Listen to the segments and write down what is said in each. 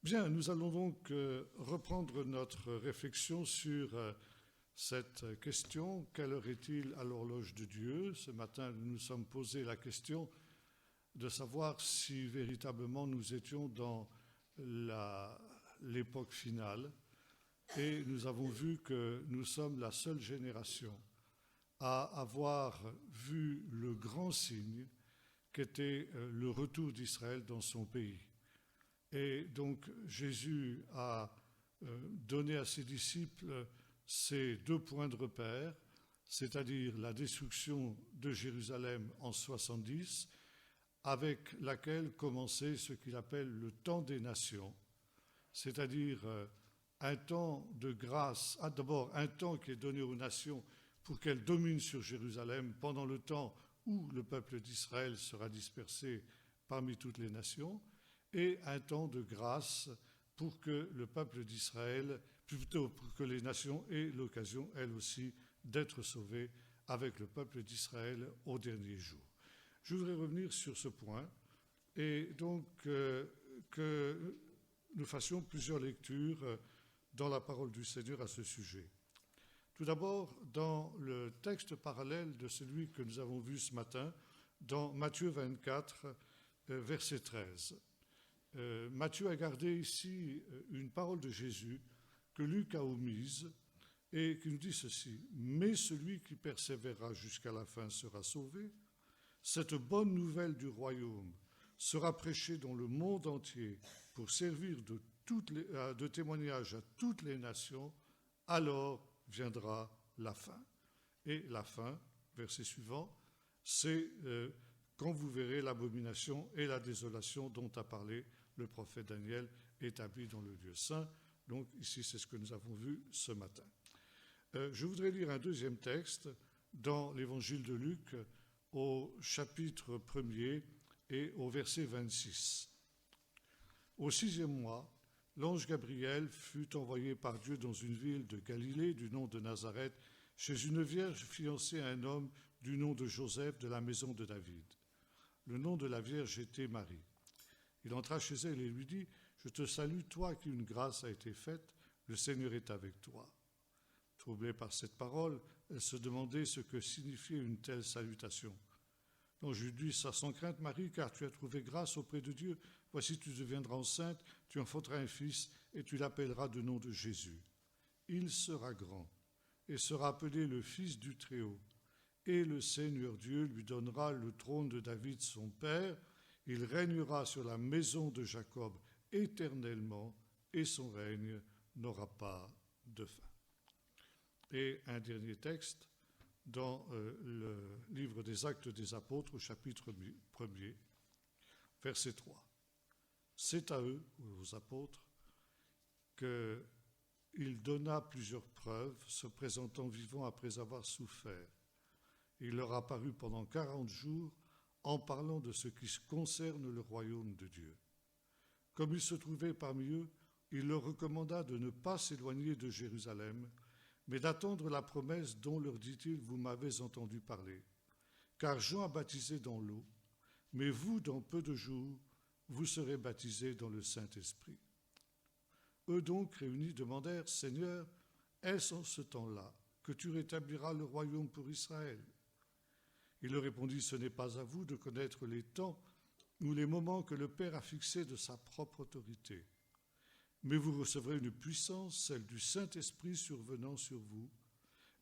Bien, nous allons donc reprendre notre réflexion sur cette question. Quelle heure est-il à l'horloge de Dieu? Ce matin, nous nous sommes posé la question de savoir si véritablement nous étions dans l'époque finale. Et nous avons vu que nous sommes la seule génération à avoir vu le grand signe qu'était le retour d'Israël dans son pays. Et donc Jésus a donné à ses disciples ces deux points de repère, c'est-à-dire la destruction de Jérusalem en 70, avec laquelle commençait ce qu'il appelle le temps des nations, c'est-à-dire un temps de grâce, d'abord un temps qui est donné aux nations pour qu'elles dominent sur Jérusalem pendant le temps où le peuple d'Israël sera dispersé parmi toutes les nations, et un temps de grâce pour que le peuple d'Israël, plutôt pour que les nations aient l'occasion, elles aussi, d'être sauvées avec le peuple d'Israël au dernier jour. Je voudrais revenir sur ce point et donc que nous fassions plusieurs lectures dans la parole du Seigneur à ce sujet. Tout d'abord, dans le texte parallèle de celui que nous avons vu ce matin, dans Matthieu 24, verset 13. Matthieu a gardé ici une parole de Jésus que Luc a omise et qui nous dit ceci: « Mais celui qui persévérera jusqu'à la fin sera sauvé. Cette bonne nouvelle du royaume sera prêchée dans le monde entier pour servir de témoignage à toutes les nations. Alors viendra la fin. » Et la fin, verset suivant, c'est quand vous verrez l'abomination et la désolation dont a parlé le prophète Daniel établi dans le lieu saint. Donc ici, c'est ce que nous avons vu ce matin. Je voudrais lire un deuxième texte dans l'évangile de Luc au chapitre 1er et au verset 26. Au 6e mois, l'ange Gabriel fut envoyé par Dieu dans une ville de Galilée du nom de Nazareth, chez une vierge fiancée à un homme du nom de Joseph de la maison de David. Le nom de la vierge était Marie. Il entra chez elle et lui dit: « Je te salue, toi à qui une grâce a été faite, le Seigneur est avec toi. » Troublée par cette parole, elle se demandait ce que signifiait une telle salutation. L'ange lui dit: « Sois sans crainte, Marie, car tu as trouvé grâce auprès de Dieu. Voici, tu deviendras enceinte, tu enfanteras un fils, et tu l'appelleras du nom de Jésus. Il sera grand, et sera appelé le Fils du Très-Haut. Et le Seigneur Dieu lui donnera le trône de David, son père. Il régnera sur la maison de Jacob éternellement, et son règne n'aura pas de fin. » Et un dernier texte dans le livre des Actes des Apôtres, au chapitre 1er, verset 3. « C'est à eux, aux apôtres, qu'il donna plusieurs preuves, se présentant vivant après avoir souffert. Il leur apparut pendant 40 jours, en parlant de ce qui concerne le royaume de Dieu. Comme il se trouvait parmi eux, il leur recommanda de ne pas s'éloigner de Jérusalem, mais d'attendre la promesse dont, leur dit-il, vous m'avez entendu parler. Car Jean a baptisé dans l'eau, mais vous, dans peu de jours, vous serez baptisés dans le Saint-Esprit. » Eux donc, réunis, demandèrent: « Seigneur, est-ce en ce temps-là que tu rétabliras le royaume pour Israël ?» Il leur répondit: « Ce n'est pas à vous de connaître les temps ou les moments que le Père a fixés de sa propre autorité. Mais vous recevrez une puissance, celle du Saint-Esprit survenant sur vous,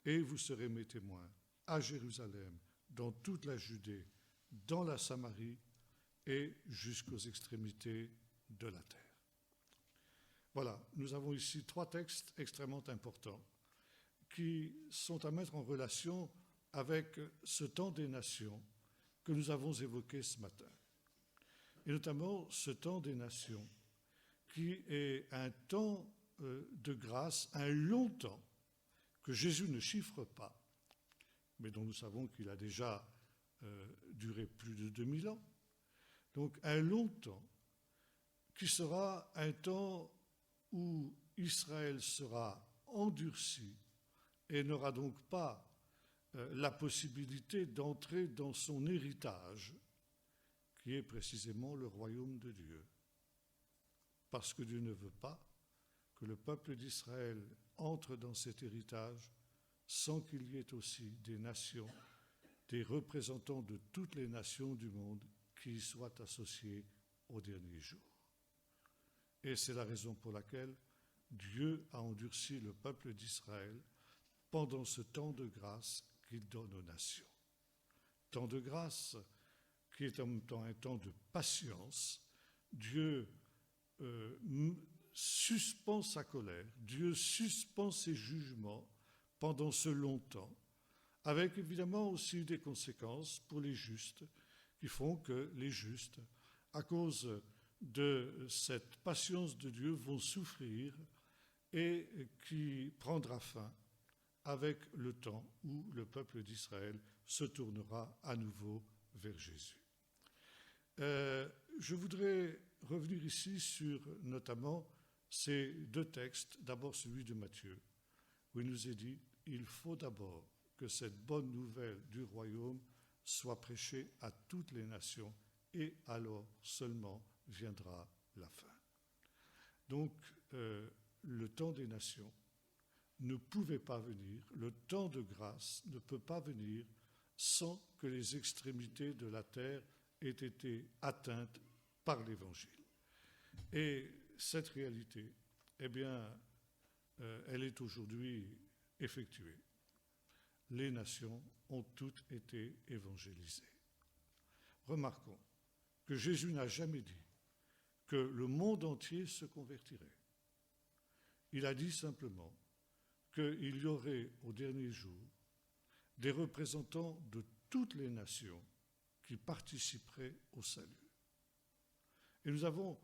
et vous serez mes témoins à Jérusalem, dans toute la Judée, dans la Samarie et jusqu'aux extrémités de la terre. » Voilà, nous avons ici 3 textes extrêmement importants qui sont à mettre en relation avec ce temps des nations que nous avons évoqué ce matin. Et notamment ce temps des nations qui est un temps de grâce, un long temps que Jésus ne chiffre pas, mais dont nous savons qu'il a déjà duré plus de 2000 ans. Donc un long temps qui sera un temps où Israël sera endurci et n'aura donc pas la possibilité d'entrer dans son héritage, qui est précisément le royaume de Dieu. parce que Dieu ne veut pas que le peuple d'Israël entre dans cet héritage sans qu'il y ait aussi des nations, des représentants de toutes les nations du monde qui y soient associés au dernier jour. Et c'est la raison pour laquelle Dieu a endurci le peuple d'Israël pendant ce temps de grâce qu'il donne aux nations. Temps de grâce qui est en même temps un temps de patience. Dieu suspend sa colère, Dieu suspend ses jugements pendant ce long temps, avec évidemment aussi des conséquences pour les justes, qui font que les justes, à cause de cette patience de Dieu, vont souffrir et qui prendra fin avec le temps où le peuple d'Israël se tournera à nouveau vers Jésus. Je voudrais revenir ici sur notamment ces deux textes, d'abord celui de Matthieu, où il nous est dit « Il faut d'abord que cette bonne nouvelle du royaume soit prêchée à toutes les nations, et alors seulement viendra la fin. » Donc, le temps des nations ne pouvait pas venir, le temps de grâce ne peut pas venir sans que les extrémités de la terre aient été atteintes par l'Évangile. Et cette réalité, eh bien, elle est aujourd'hui effectuée. Les nations ont toutes été évangélisées. Remarquons que Jésus n'a jamais dit que le monde entier se convertirait. Il a dit simplement qu'il y aurait au dernier jour des représentants de toutes les nations qui participeraient au salut. Et nous avons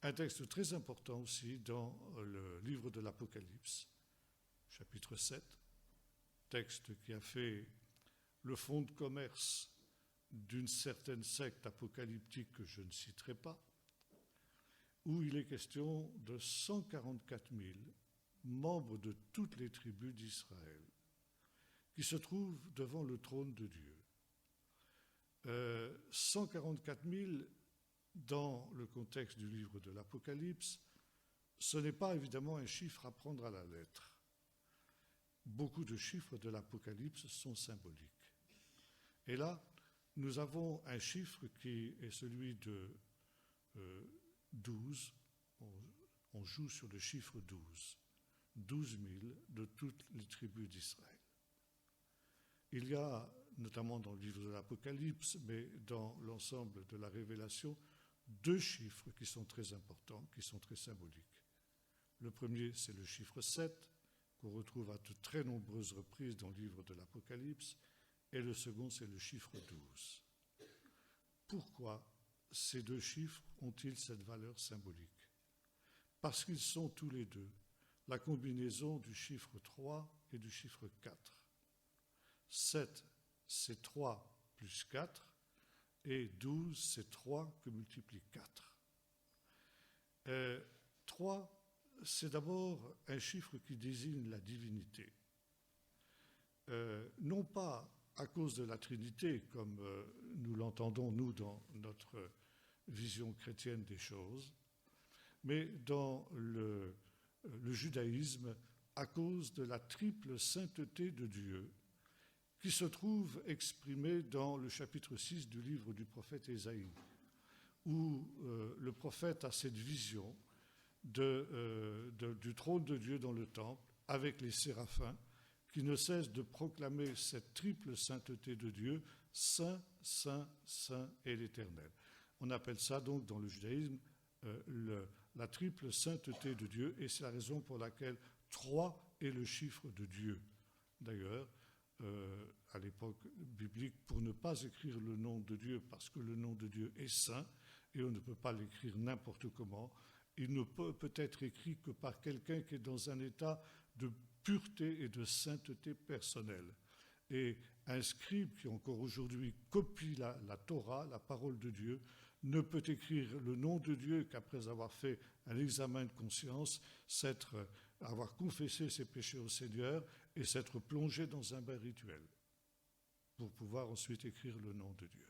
un texte très important aussi dans le livre de l'Apocalypse, chapitre 7, texte qui a fait le fonds de commerce d'une certaine secte apocalyptique que je ne citerai pas, où il est question de 144 000 membres de toutes les tribus d'Israël qui se trouvent devant le trône de Dieu. 144 000 dans le contexte du livre de l'Apocalypse, ce n'est pas évidemment un chiffre à prendre à la lettre. Beaucoup de chiffres de l'Apocalypse sont symboliques. Et là, nous avons un chiffre qui est celui de 12. On joue sur le chiffre 12. 12 000 de toutes les tribus d'Israël. Il y a, notamment dans le livre de l'Apocalypse, mais dans l'ensemble de la Révélation, deux chiffres qui sont très importants, qui sont très symboliques. Le premier, c'est le chiffre 7, qu'on retrouve à de très nombreuses reprises dans le livre de l'Apocalypse, et le second, c'est le chiffre 12. Pourquoi ces deux chiffres ont-ils cette valeur symbolique? Parce qu'ils sont tous les deux la combinaison du chiffre 3 et du chiffre 4. 7, c'est 3 plus 4, et 12, c'est 3 que multiplie 4. 3, c'est d'abord un chiffre qui désigne la divinité. Non pas à cause de la Trinité, comme nous l'entendons, nous, dans notre vision chrétienne des choses, mais dans le judaïsme, à cause de la triple sainteté de Dieu, qui se trouve exprimée dans le chapitre 6 du livre du prophète Ésaïe, où le prophète a cette vision du trône de Dieu dans le temple, avec les séraphins, qui ne cessent de proclamer cette triple sainteté de Dieu, Saint, Saint, Saint et l'Éternel. On appelle ça donc dans le judaïsme la triple sainteté de Dieu, et c'est la raison pour laquelle 3 est le chiffre de Dieu. D'ailleurs, à l'époque biblique, pour ne pas écrire le nom de Dieu, parce que le nom de Dieu est saint, et on ne peut pas l'écrire n'importe comment, il ne peut être écrit que par quelqu'un qui est dans un état de pureté et de sainteté personnelle. Et un scribe qui encore aujourd'hui copie la Torah, la parole de Dieu, ne peut écrire le nom de Dieu qu'après avoir fait un examen de conscience, avoir confessé ses péchés au Seigneur et s'être plongé dans un bain rituel pour pouvoir ensuite écrire le nom de Dieu.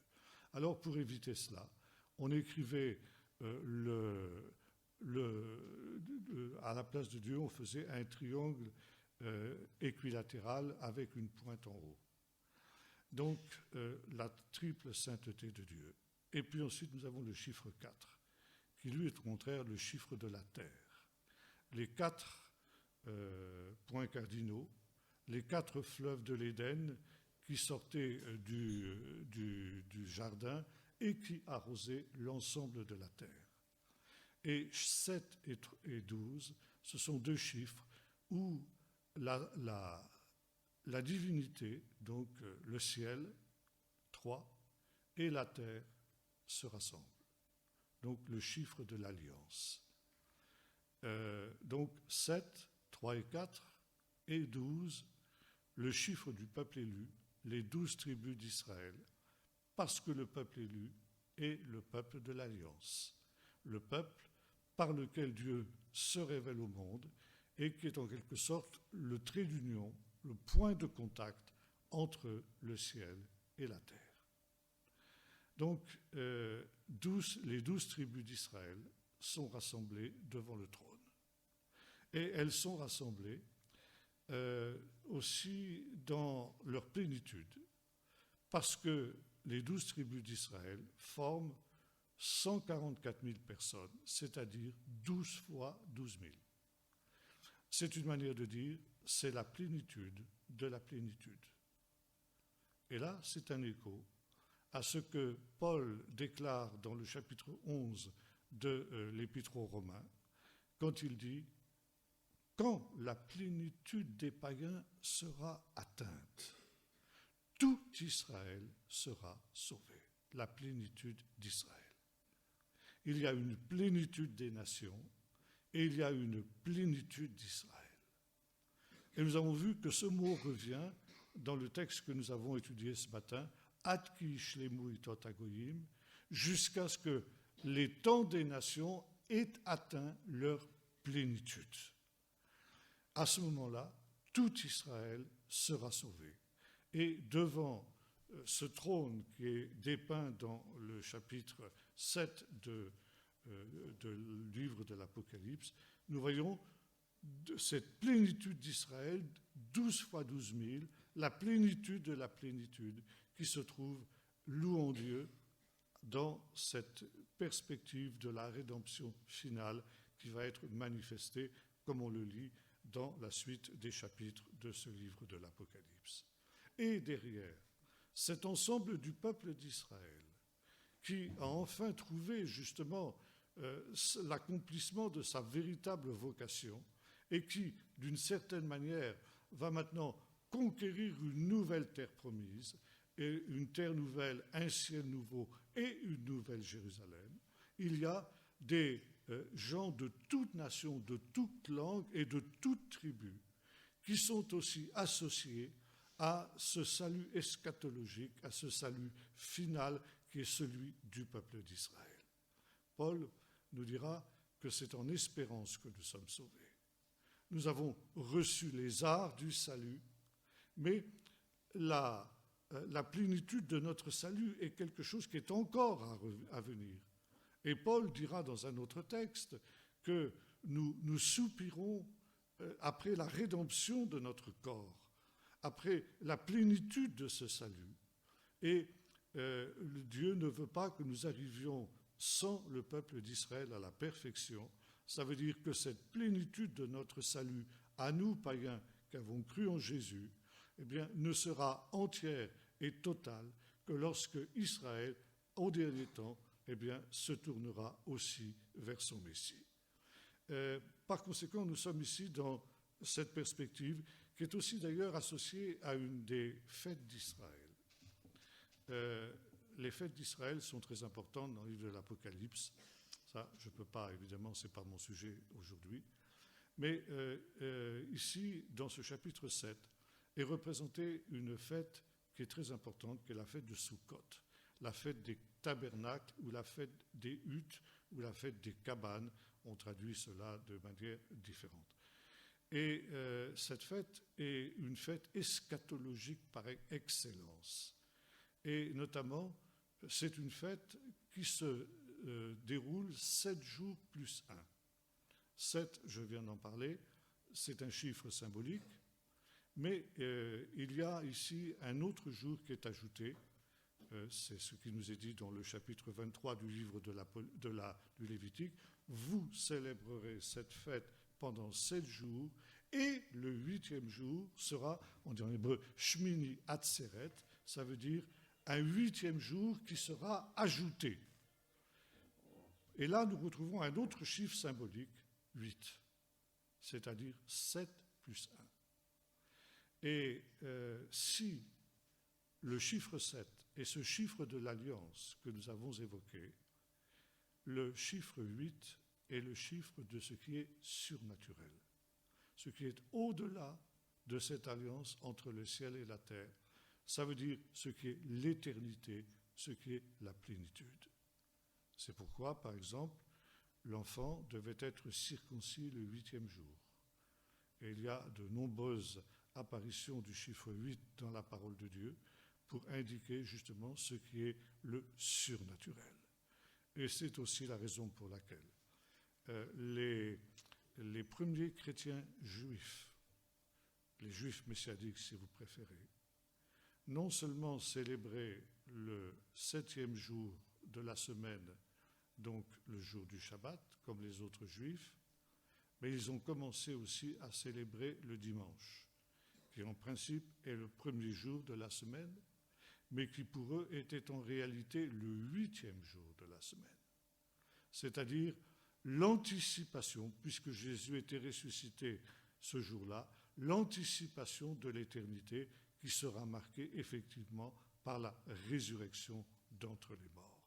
Alors pour éviter cela, on écrivait à la place de Dieu, on faisait un triangle équilatéral avec une pointe en haut. Donc, la triple sainteté de Dieu. Et puis ensuite, nous avons le chiffre 4, qui lui est au contraire le chiffre de la terre. Les 4 points cardinaux, les 4 fleuves de l'Éden qui sortaient du jardin et qui arrosaient l'ensemble de la terre. Et 7 et 12, ce sont 2 chiffres où la divinité, donc le ciel, 3, et la terre se rassemblent. Donc le chiffre de l'alliance. Donc 7, 3 et 4, et 12, le chiffre du peuple élu, les 12 tribus d'Israël, parce que le peuple élu est le peuple de l'alliance, le peuple par lequel Dieu se révèle au monde et qui est en quelque sorte le trait d'union, le point de contact entre le ciel et la terre. Donc, les 12 tribus d'Israël sont rassemblées devant le trône. Et elles sont rassemblées aussi dans leur plénitude, parce que les 12 tribus d'Israël forment 144 000 personnes, c'est-à-dire 12 fois 12 000. C'est une manière de dire, c'est la plénitude de la plénitude. Et là, c'est un écho à ce que Paul déclare dans le chapitre 11 de l'Épître aux Romains, quand il dit « Quand la plénitude des païens sera atteinte, tout Israël sera sauvé. » La plénitude d'Israël. Il y a une plénitude des nations et il y a une plénitude d'Israël. Et nous avons vu que ce mot revient dans le texte que nous avons étudié ce matin, Ad ki yishlemu itot hagoyim, jusqu'à ce que les temps des nations aient atteint leur plénitude. À ce moment-là, tout Israël sera sauvé. Et devant ce trône qui est dépeint dans le chapitre 7 du livre de l'Apocalypse, nous voyons cette plénitude d'Israël, 12 fois 12 000, la plénitude de la plénitude qui se trouve, louons Dieu, dans cette perspective de la rédemption finale qui va être manifestée, comme on le lit dans la suite des chapitres de ce livre de l'Apocalypse. Et derrière, cet ensemble du peuple d'Israël qui a enfin trouvé justement l'accomplissement de sa véritable vocation et qui, d'une certaine manière, va maintenant conquérir une nouvelle terre promise, et une terre nouvelle, un ciel nouveau et une nouvelle Jérusalem. Il y a des gens de toute nation, de toute langue et de toute tribu qui sont aussi associés à ce salut eschatologique, à ce salut final qui est celui du peuple d'Israël. Paul nous dira que c'est en espérance que nous sommes sauvés. Nous avons reçu les arts du salut, mais la plénitude de notre salut est quelque chose qui est encore à venir. Et Paul dira dans un autre texte que nous soupirons après la rédemption de notre corps, après la plénitude de ce salut. Et Dieu ne veut pas que nous arrivions sans le peuple d'Israël à la perfection. Ça veut dire que cette plénitude de notre salut, à nous païens qui avons cru en Jésus, eh bien, ne sera entière et totale que lorsque Israël, au dernier temps, eh bien, se tournera aussi vers son Messie. Par conséquent, nous sommes ici dans cette perspective qui est aussi d'ailleurs associée à une des fêtes d'Israël. Les fêtes d'Israël sont très importantes dans le livre de l'Apocalypse. Ça, je ne peux pas, évidemment, ce n'est pas mon sujet aujourd'hui. Mais ici, dans ce chapitre 7, est représentée une fête qui est très importante, qui est la fête de Sukkot, la fête des tabernacles ou la fête des huttes ou la fête des cabanes. On traduit cela de manière différente. Et cette fête est une fête eschatologique par excellence. Et notamment, c'est une fête qui se déroule 7 jours plus 1. 7, je viens d'en parler, c'est un chiffre symbolique, mais il y a ici un autre jour qui est ajouté. C'est ce qui nous est dit dans le chapitre 23 du livre du Lévitique. Vous célébrerez cette fête pendant 7 jours, et le 8e jour sera, on dit en hébreu, Shmini Atzeret, ça veut dire un 8e jour qui sera ajouté. Et là, nous retrouvons un autre chiffre symbolique, 8, c'est-à-dire 7 plus 1. Et si le chiffre 7 est ce chiffre de l'alliance que nous avons évoqué, le chiffre 8 est le chiffre de ce qui est surnaturel, ce qui est au-delà de cette alliance entre le ciel et la terre. Ça veut dire ce qui est l'éternité, ce qui est la plénitude. C'est pourquoi, par exemple, l'enfant devait être circoncis le 8e jour. Et il y a de nombreuses apparitions du chiffre 8 dans la parole de Dieu pour indiquer justement ce qui est le surnaturel. Et c'est aussi la raison pour laquelle les premiers chrétiens juifs, les juifs messianiques si vous préférez, non seulement célébraient le 7e jour de la semaine, donc le jour du Shabbat, comme les autres juifs, mais ils ont commencé aussi à célébrer le dimanche, qui en principe est le premier jour de la semaine, mais qui pour eux était en réalité le 8e jour de la semaine. C'est-à-dire l'anticipation, puisque Jésus était ressuscité ce jour-là, l'anticipation de l'éternité qui sera marquée effectivement par la résurrection d'entre les morts.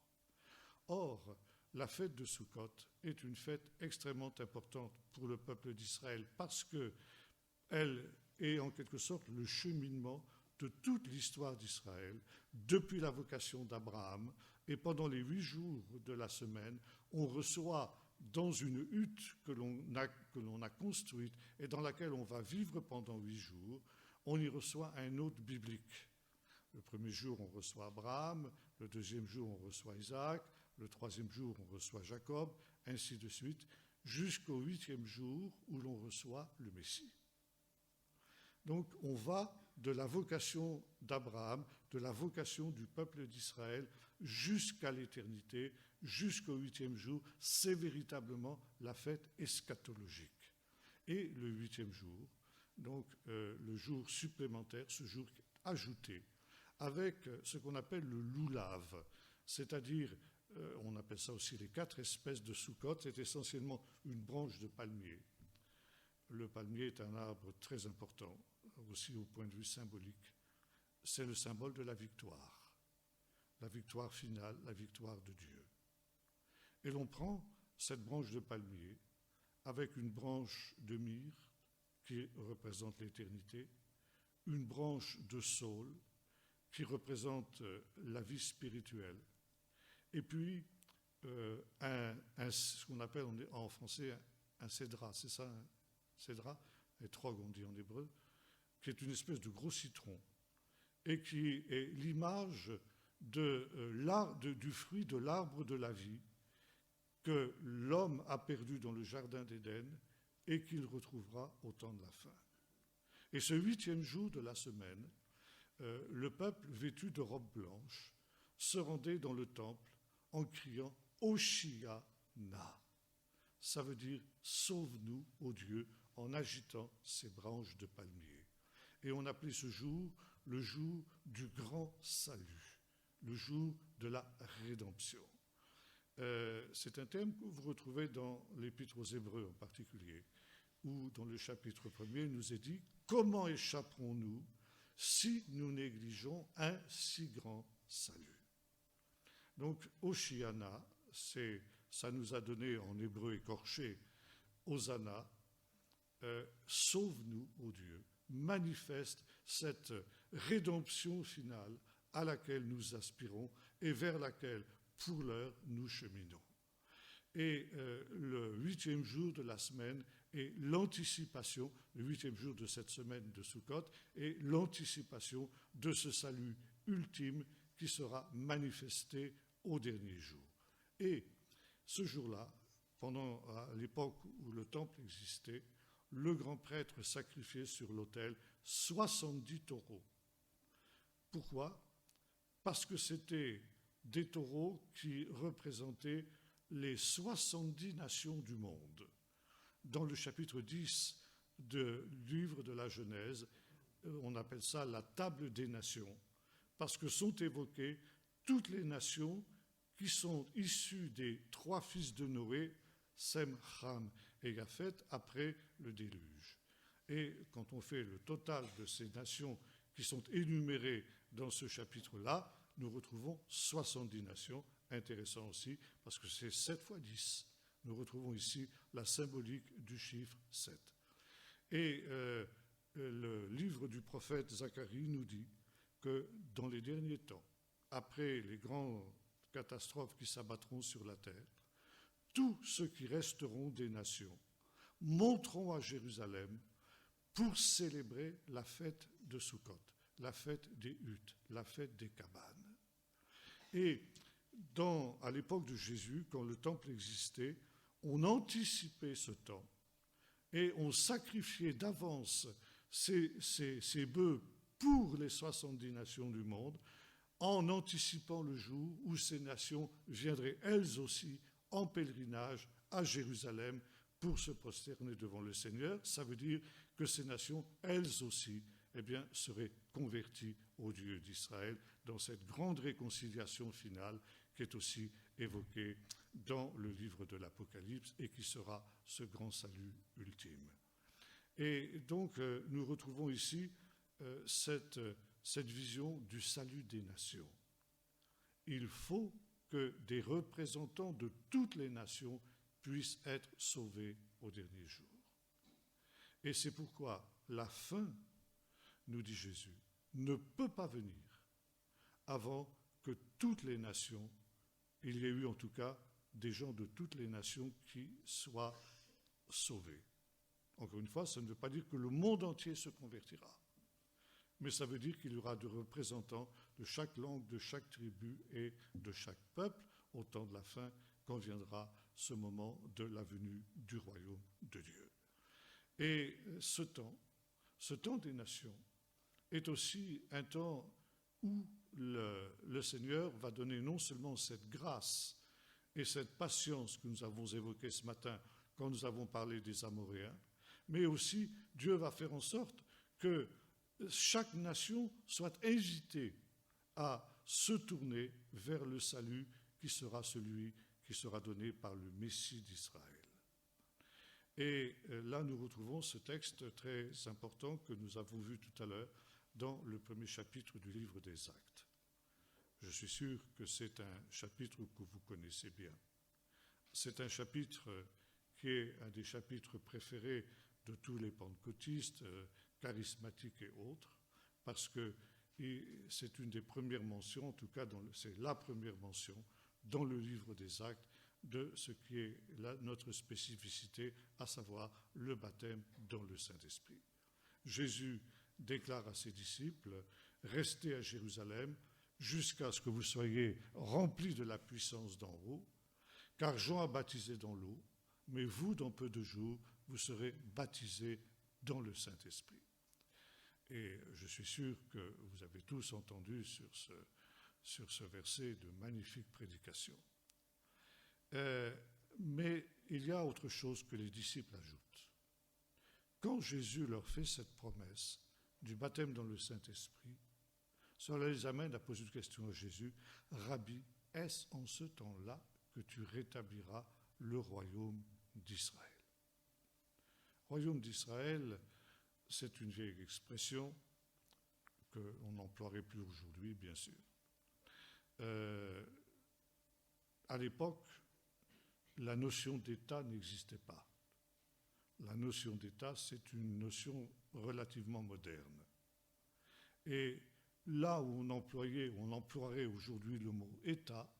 Or, la fête de Sukkot est une fête extrêmement importante pour le peuple d'Israël parce qu'elle est en quelque sorte le cheminement de toute l'histoire d'Israël, depuis la vocation d'Abraham, et pendant les 8 jours de la semaine, on reçoit dans une hutte que l'on a construite et dans laquelle on va vivre pendant 8 jours, on y reçoit un hôte biblique. Le premier jour, on reçoit Abraham, le deuxième jour, on reçoit Isaac, le troisième jour, on reçoit Jacob, ainsi de suite, jusqu'au 8e jour où l'on reçoit le Messie. Donc on va de la vocation d'Abraham, de la vocation du peuple d'Israël jusqu'à l'éternité, jusqu'au 8e jour. C'est véritablement la fête eschatologique. Et le 8e jour, donc le jour supplémentaire, ce jour ajouté, avec ce qu'on appelle le loulav, c'est-à-dire, on appelle ça aussi les 4 espèces de Sukkot, c'est essentiellement une branche de palmier. Le palmier est un arbre très important, aussi au point de vue symbolique. C'est le symbole de la victoire finale, la victoire de Dieu. Et l'on prend cette branche de palmier avec une branche de myrrhe qui représente l'éternité, une branche de saule qui représente la vie spirituelle, et puis ce qu'on appelle en français un cédra, c'est ça, un cédra, etrog on dit en hébreu, qui est une espèce de gros citron, et qui est l'image du fruit de l'arbre de la vie que l'homme a perdu dans le jardin d'Éden et qu'il retrouvera au temps de la fin. Et ce 8e jour de la semaine, le peuple vêtu de robes blanches se rendait dans le temple en criant « Oshiana ». Ça veut dire « Sauve-nous, ô Dieu », en agitant ses branches de palmier. Et on appelait ce jour le jour du grand salut, le jour de la rédemption. C'est un thème que vous retrouvez dans l'Épître aux Hébreux en particulier, où dans le chapitre 1er, il nous est dit « Comment échapperons-nous si nous négligeons un si grand salut ?» Donc, Oshiana, ça nous a donné en hébreu écorché, Hosanna, sauve-nous, ô Dieu, manifeste cette rédemption finale à laquelle nous aspirons et vers laquelle, pour l'heure, nous cheminons. Et le 8e jour de la semaine est l'anticipation, le 8e jour de cette semaine de Sukkot, est l'anticipation de ce salut ultime qui sera manifesté au dernier jour. Et ce jour-là, à l'époque où le temple existait, le grand prêtre sacrifiait sur l'autel 70 taureaux. Pourquoi ? Parce que c'était des taureaux qui représentaient les 70 nations du monde. Dans le chapitre 10 du livre de la Genèse, on appelle ça la table des nations, parce que sont évoquées toutes les nations qui sont issues des 3 fils de Noé, Sem, Ham et Japhet, après le déluge. Et quand on fait le total de ces nations qui sont énumérées dans ce chapitre-là, nous retrouvons 70 nations, intéressant aussi, parce que c'est 7 fois 10. Nous retrouvons ici la symbolique du chiffre 7. Et le livre du prophète Zacharie nous dit que dans les derniers temps, après les grandes catastrophes qui s'abattront sur la terre, tous ceux qui resteront des nations monteront à Jérusalem pour célébrer la fête de Sukkot, la fête des huttes, la fête des cabanes. Et à l'époque de Jésus, quand le temple existait, on anticipait ce temps et on sacrifiait d'avance ces bœufs pour les 70 nations du monde, en anticipant le jour où ces nations viendraient elles aussi en pèlerinage à Jérusalem pour se prosterner devant le Seigneur. Ça veut dire que ces nations, elles aussi, seraient converties au Dieu d'Israël dans cette grande réconciliation finale qui est aussi évoquée dans le livre de l'Apocalypse et qui sera ce grand salut ultime. Et donc, nous retrouvons ici cette vision du salut des nations. Il faut que des représentants de toutes les nations puissent être sauvés au dernier jour. Et c'est pourquoi la fin, nous dit Jésus, ne peut pas venir avant que toutes les nations, il y ait eu en tout cas des gens de toutes les nations qui soient sauvés. Encore une fois, ça ne veut pas dire que le monde entier se convertira, mais ça veut dire qu'il y aura des représentants de chaque langue, de chaque tribu et de chaque peuple au temps de la fin, quand viendra ce moment de la venue du royaume de Dieu. Et ce temps des nations, est aussi un temps où le Seigneur va donner non seulement cette grâce et cette patience que nous avons évoquée ce matin quand nous avons parlé des Amoréens, mais aussi Dieu va faire en sorte que chaque nation soit invitée à se tourner vers le salut qui sera celui qui sera donné par le Messie d'Israël. Et là, nous retrouvons ce texte très important que nous avons vu tout à l'heure dans le premier chapitre du livre des Actes. Je suis sûr que c'est un chapitre que vous connaissez bien. C'est un chapitre qui est un des chapitres préférés de tous les pentecôtistes, charismatiques et autres, parce que c'est une des premières mentions, en tout cas c'est la première mention dans le livre des Actes de ce qui est notre spécificité, à savoir le baptême dans le Saint-Esprit. Jésus déclare à ses disciples, « Restez à Jérusalem jusqu'à ce que vous soyez remplis de la puissance d'en haut, car Jean a baptisé dans l'eau, mais vous, dans peu de jours, vous serez baptisés dans le Saint-Esprit. » Et je suis sûr que vous avez tous entendu sur ce verset de magnifiques prédications. Mais il y a autre chose que les disciples ajoutent. Quand Jésus leur fait cette promesse du baptême dans le Saint-Esprit, cela les amène à poser une question à Jésus. « Rabbi, est-ce en ce temps-là que tu rétabliras le royaume d'Israël ?» Royaume d'Israël, c'est une vieille expression qu'on n'emploierait plus aujourd'hui, bien sûr. À l'époque, la notion d'État n'existait pas. La notion d'État, c'est une notion relativement moderne. Et là où on emploierait aujourd'hui le mot État,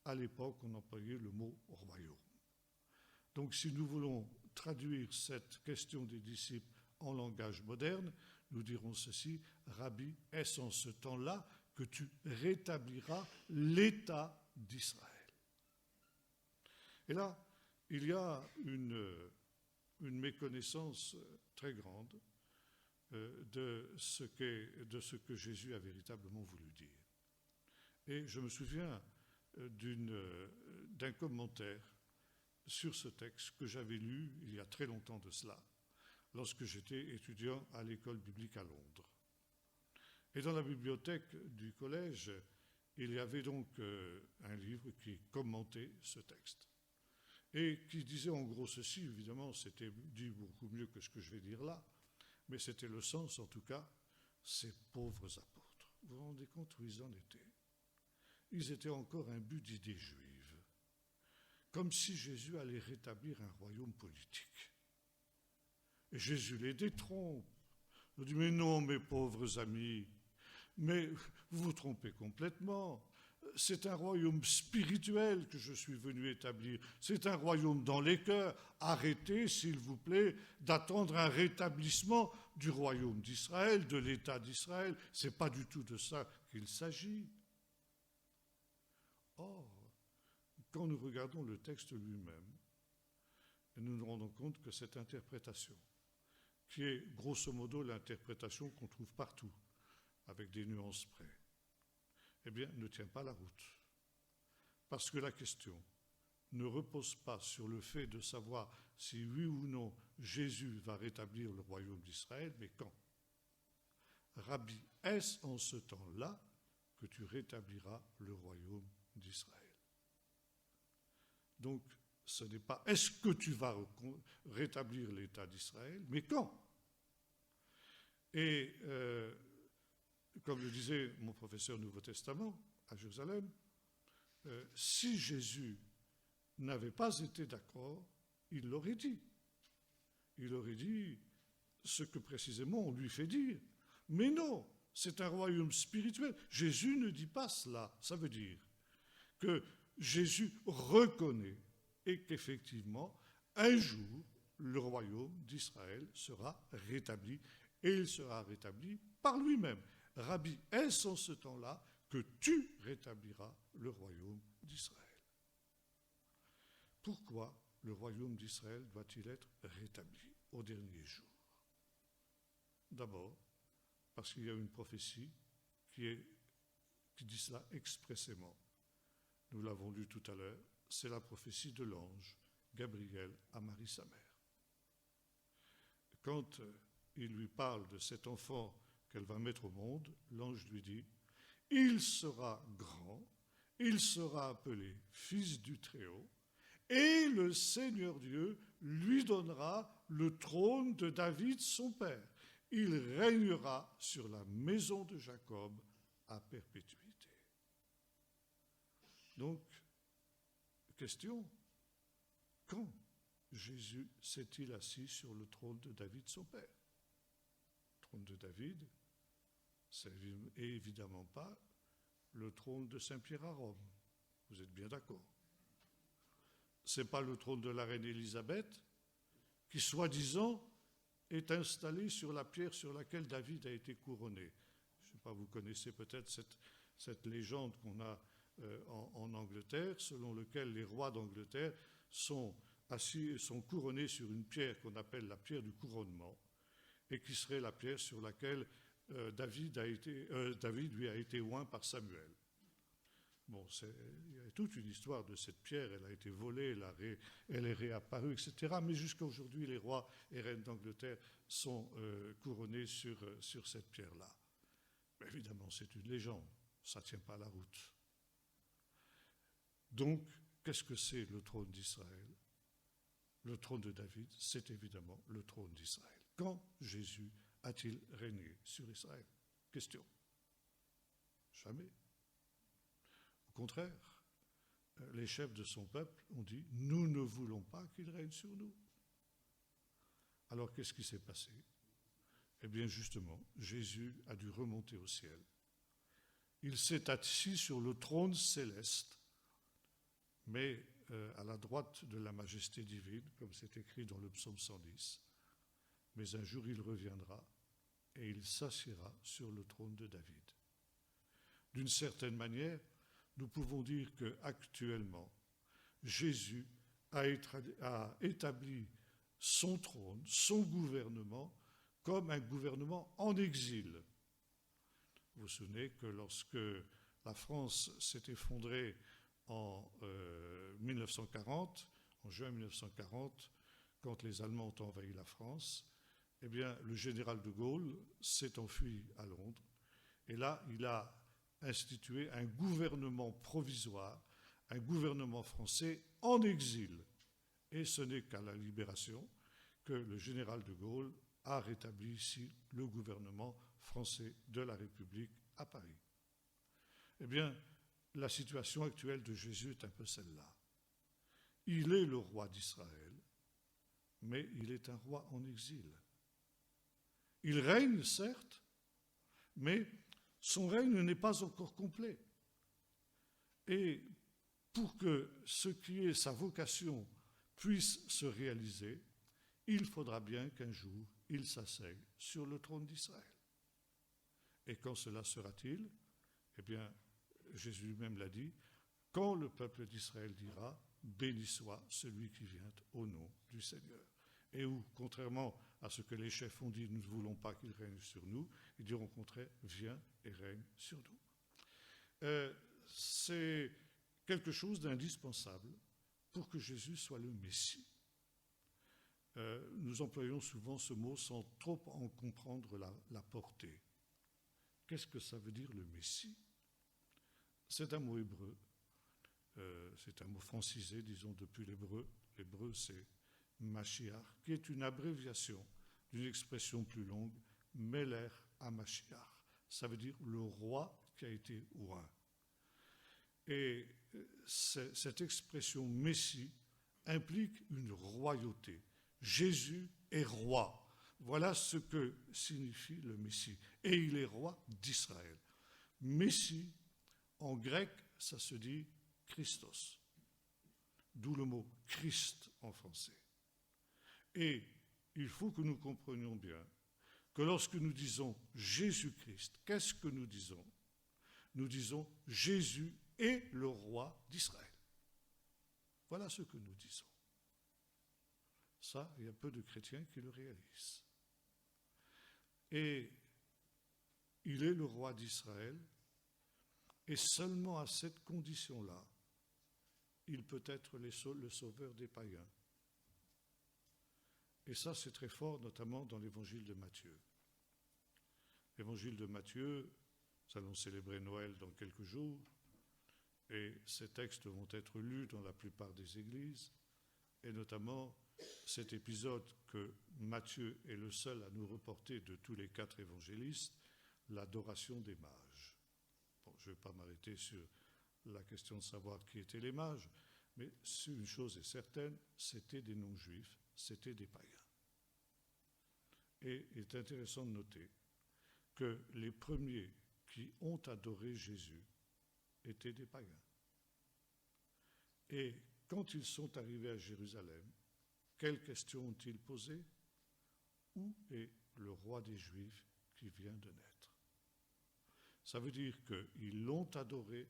à l'époque, on employait le mot royaume. Donc, si nous voulons traduire cette question des disciples en langage moderne, nous dirons ceci, « Rabbi, est-ce en ce temps-là que tu rétabliras l'État d'Israël ?» Et là, il y a une méconnaissance très grande de ce que Jésus a véritablement voulu dire. Et je me souviens d'un commentaire sur ce texte que j'avais lu il y a très longtemps de cela, lorsque j'étais étudiant à l'école biblique à Londres. Et dans la bibliothèque du collège, il y avait donc un livre qui commentait ce texte et qui disait en gros ceci. Évidemment, c'était dit beaucoup mieux que ce que je vais dire là, mais c'était le sens en tout cas: ces pauvres apôtres. Vous vous rendez compte où ils en étaient? Ils étaient encore imbus d'idées juives, comme si Jésus allait rétablir un royaume politique. Et Jésus les détrompe. Il dit: mais non, mes pauvres amis, mais vous vous trompez complètement. C'est un royaume spirituel que je suis venu établir. C'est un royaume dans les cœurs. Arrêtez, s'il vous plaît, d'attendre un rétablissement du royaume d'Israël, de l'État d'Israël. Ce n'est pas du tout de ça qu'il s'agit. Or, quand nous regardons le texte lui-même, nous nous rendons compte que cette interprétation, qui est grosso modo l'interprétation qu'on trouve partout, avec des nuances près, eh bien, ne tient pas la route. Parce que la question ne repose pas sur le fait de savoir si oui ou non Jésus va rétablir le royaume d'Israël, mais quand. Rabbi, est-ce en ce temps-là que tu rétabliras le royaume d'Israël? Donc, ce n'est pas est-ce que tu vas rétablir l'État d'Israël, mais quand? Et comme le disait mon professeur Nouveau Testament à Jérusalem, si Jésus n'avait pas été d'accord, il l'aurait dit. Il aurait dit ce que précisément on lui fait dire. Mais non, c'est un royaume spirituel. Jésus ne dit pas cela. Ça veut dire que Jésus reconnaît et qu'effectivement, un jour, le royaume d'Israël sera rétabli, et il sera rétabli par lui-même. Rabbi, est-ce en ce temps-là que tu rétabliras le royaume d'Israël? Pourquoi le royaume d'Israël doit-il être rétabli au dernier jour? D'abord, parce qu'il y a une prophétie qui dit cela expressément. Nous l'avons lu tout à l'heure, c'est la prophétie de l'ange Gabriel à Marie sa mère. Quand il lui parle de cet enfant qu'elle va mettre au monde, l'ange lui dit: il sera grand, il sera appelé fils du Très-Haut, et le Seigneur Dieu lui donnera le trône de David son père. Il régnera sur la maison de Jacob à perpétuité. Donc, question: quand Jésus s'est-il assis sur le trône de David son père? Le trône de David, c'est évidemment pas le trône de Saint-Pierre à Rome. Vous êtes bien d'accord? Ce n'est pas le trône de la reine Élisabeth qui, soi-disant, est installé sur la pierre sur laquelle David a été couronné. Je ne sais pas, vous connaissez peut-être cette légende qu'on a en Angleterre, selon laquelle les rois d'Angleterre sont couronnés sur une pierre qu'on appelle la pierre du couronnement, et qui serait la pierre sur laquelle David lui a été oint par Samuel. Bon, il y a toute une histoire de cette pierre, elle a été volée, elle est réapparue, etc. Mais jusqu'à aujourd'hui, les rois et reines d'Angleterre sont couronnés sur cette pierre-là. Mais évidemment, c'est une légende, ça ne tient pas la route. Donc, qu'est-ce que c'est le trône d'Israël? Le trône de David, c'est évidemment le trône d'Israël. Quand Jésus a-t-il régné sur Israël? Question. Jamais. Au contraire, les chefs de son peuple ont dit: nous ne voulons pas qu'il règne sur nous. Alors qu'est-ce qui s'est passé? Eh bien justement, Jésus a dû remonter au ciel. Il s'est assis sur le trône céleste, mais à la droite de la majesté divine, comme c'est écrit dans le psaume 110. Mais un jour il reviendra et il s'assiera sur le trône de David. D'une certaine manière, nous pouvons dire qu'actuellement, Jésus a établi son trône, son gouvernement, comme un gouvernement en exil. Vous vous souvenez que lorsque la France s'est effondrée en 1940, en juin 1940, quand les Allemands ont envahi la France, eh bien, le général de Gaulle s'est enfui à Londres. Et là, il a institué un gouvernement provisoire, un gouvernement français en exil. Et ce n'est qu'à la libération que le général de Gaulle a rétabli ici le gouvernement français de la République à Paris. Eh bien, la situation actuelle de Jésus est un peu celle-là. Il est le roi d'Israël, mais il est un roi en exil. Il règne, certes, mais son règne n'est pas encore complet. Et pour que ce qui est sa vocation puisse se réaliser, il faudra bien qu'un jour il s'asseye sur le trône d'Israël. Et quand cela sera-t-il? Eh bien, Jésus lui-même l'a dit, quand le peuple d'Israël dira « Béni soit celui qui vient au nom du Seigneur ». Et où, contrairement à ce que les chefs ont dit, nous ne voulons pas qu'il règne sur nous, ils diront au contraire « Viens et règne sur nous ». C'est quelque chose d'indispensable pour que Jésus soit le Messie. Nous employons souvent ce mot sans trop en comprendre la portée. Qu'est-ce que ça veut dire le Messie? C'est un mot hébreu, c'est un mot francisé, disons, depuis l'hébreu. L'hébreu, c'est Mashiach, qui est une abréviation d'une expression plus longue, Meler HaMashiach. Ça veut dire le roi qui a été oint. Et cette expression Messie implique une royauté. Jésus est roi. Voilà ce que signifie le Messie. Et il est roi d'Israël. Messie, en grec, ça se dit Christos. D'où le mot Christ en français. Et il faut que nous comprenions bien que lorsque nous disons Jésus-Christ, qu'est-ce que nous disons? Nous disons Jésus est le roi d'Israël. Voilà ce que nous disons. Ça, il y a peu de chrétiens qui le réalisent. Et il est le roi d'Israël, et seulement à cette condition-là, il peut être le sauveur des païens. Et ça, c'est très fort, notamment dans l'évangile de Matthieu. L'évangile de Matthieu, nous allons célébrer Noël dans quelques jours, et ces textes vont être lus dans la plupart des églises, et notamment cet épisode que Matthieu est le seul à nous reporter de tous les 4 évangélistes, l'adoration des mages. Bon, je ne vais pas m'arrêter sur la question de savoir qui étaient les mages, mais une chose est certaine, c'était des non-juifs, c'était des païens. Et il est intéressant de noter que les premiers qui ont adoré Jésus étaient des païens. Et quand ils sont arrivés à Jérusalem, quelles questions ont-ils posées? Où est le roi des Juifs qui vient de naître? Ça veut dire qu'ils l'ont adoré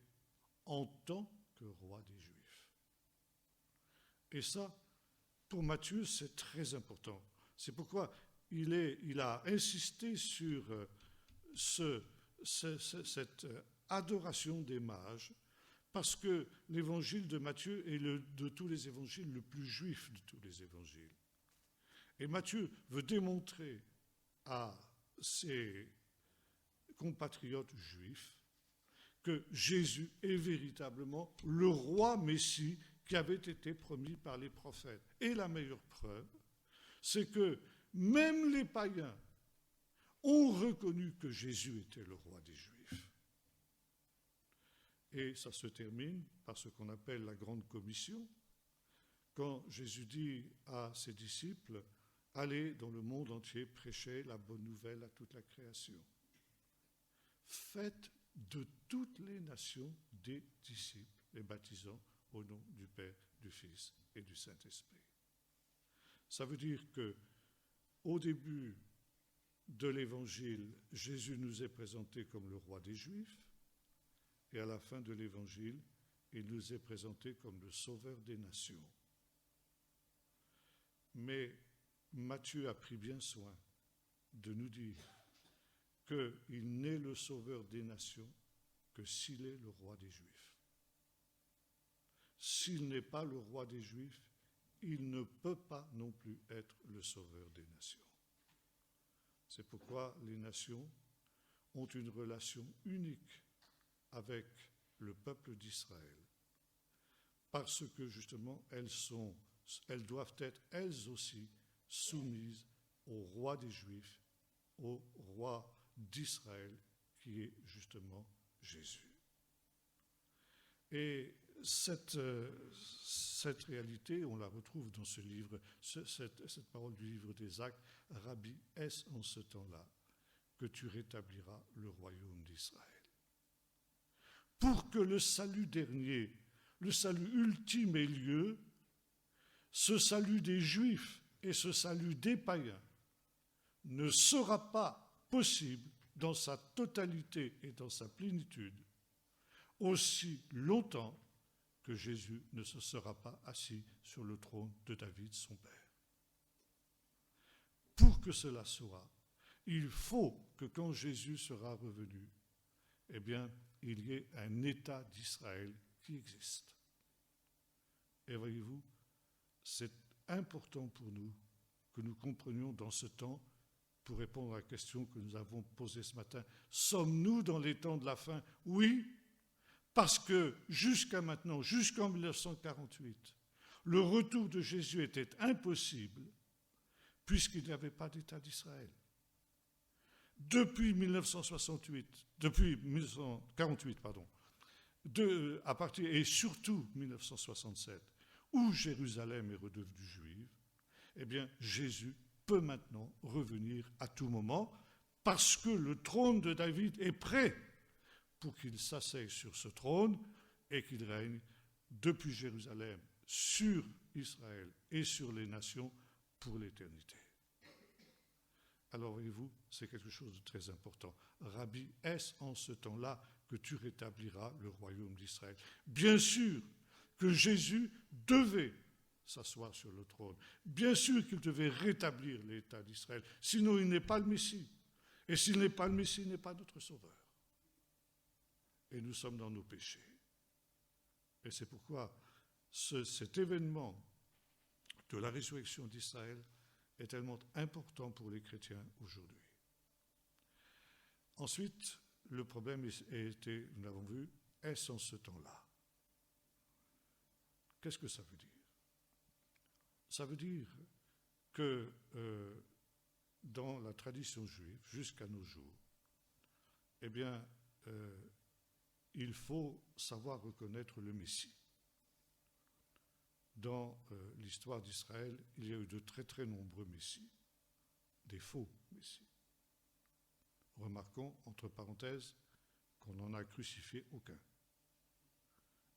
en tant que roi des Juifs. Et ça, pour Matthieu, c'est très important. C'est pourquoi il a insisté sur cette adoration des mages, parce que l'évangile de Matthieu est de tous les évangiles le plus juif de tous les évangiles. Et Matthieu veut démontrer à ses compatriotes juifs que Jésus est véritablement le roi Messie qui avait été promis par les prophètes. Et la meilleure preuve, c'est que même les païens ont reconnu que Jésus était le roi des Juifs. Et ça se termine par ce qu'on appelle la Grande Commission, quand Jésus dit à ses disciples « Allez dans le monde entier, prêchez la bonne nouvelle à toute la création. Faites de toutes les nations des disciples, les baptisant au nom du Père, du Fils et du Saint-Esprit. » Ça veut dire que au début de l'Évangile, Jésus nous est présenté comme le roi des Juifs, et à la fin de l'Évangile, il nous est présenté comme le sauveur des nations. Mais Matthieu a pris bien soin de nous dire qu'il n'est le sauveur des nations que s'il est le roi des Juifs. S'il n'est pas le roi des Juifs, il ne peut pas non plus être le sauveur des nations. C'est pourquoi les nations ont une relation unique avec le peuple d'Israël, parce que justement elles doivent être elles aussi soumises au roi des Juifs, au roi d'Israël, qui est justement Jésus. Et cette réalité, on la retrouve dans ce livre, cette parole du livre des Actes. Rabbi, est-ce en ce temps-là que tu rétabliras le royaume d'Israël? Pour que le salut dernier, le salut ultime ait lieu, ce salut des Juifs et ce salut des païens ne sera pas possible dans sa totalité et dans sa plénitude aussi longtemps que Jésus ne se sera pas assis sur le trône de David, son père. Pour que cela soit, il faut que quand Jésus sera revenu, eh bien, il y ait un État d'Israël qui existe. Et voyez-vous, c'est important pour nous que nous comprenions dans ce temps, pour répondre à la question que nous avons posée ce matin, sommes-nous dans les temps de la fin? Oui, parce que jusqu'à maintenant, jusqu'en 1948, le retour de Jésus était impossible puisqu'il n'y avait pas d'État d'Israël. Depuis 1948, à partir, et surtout 1967, où Jérusalem est redevenue juive, eh bien Jésus peut maintenant revenir à tout moment parce que le trône de David est prêt pour qu'il s'asseye sur ce trône et qu'il règne depuis Jérusalem sur Israël et sur les nations pour l'éternité. Alors voyez-vous, c'est quelque chose de très important. Rabbi, est-ce en ce temps-là que tu rétabliras le royaume d'Israël? Bien sûr que Jésus devait s'asseoir sur le trône. Bien sûr qu'il devait rétablir l'État d'Israël. Sinon, il n'est pas le Messie. Et s'il n'est pas le Messie, il n'est pas notre Sauveur. Et nous sommes dans nos péchés. Et c'est pourquoi cet événement de la résurrection d'Israël est tellement important pour les chrétiens aujourd'hui. Ensuite, le problème était, nous l'avons vu, est-ce en ce temps-là? Qu'est-ce que ça veut dire? Ça veut dire que dans la tradition juive, jusqu'à nos jours, eh bien, il faut savoir reconnaître le Messie. Dans l'histoire d'Israël, il y a eu de très très nombreux messies, des faux messies. Remarquons, entre parenthèses, qu'on n'en a crucifié aucun.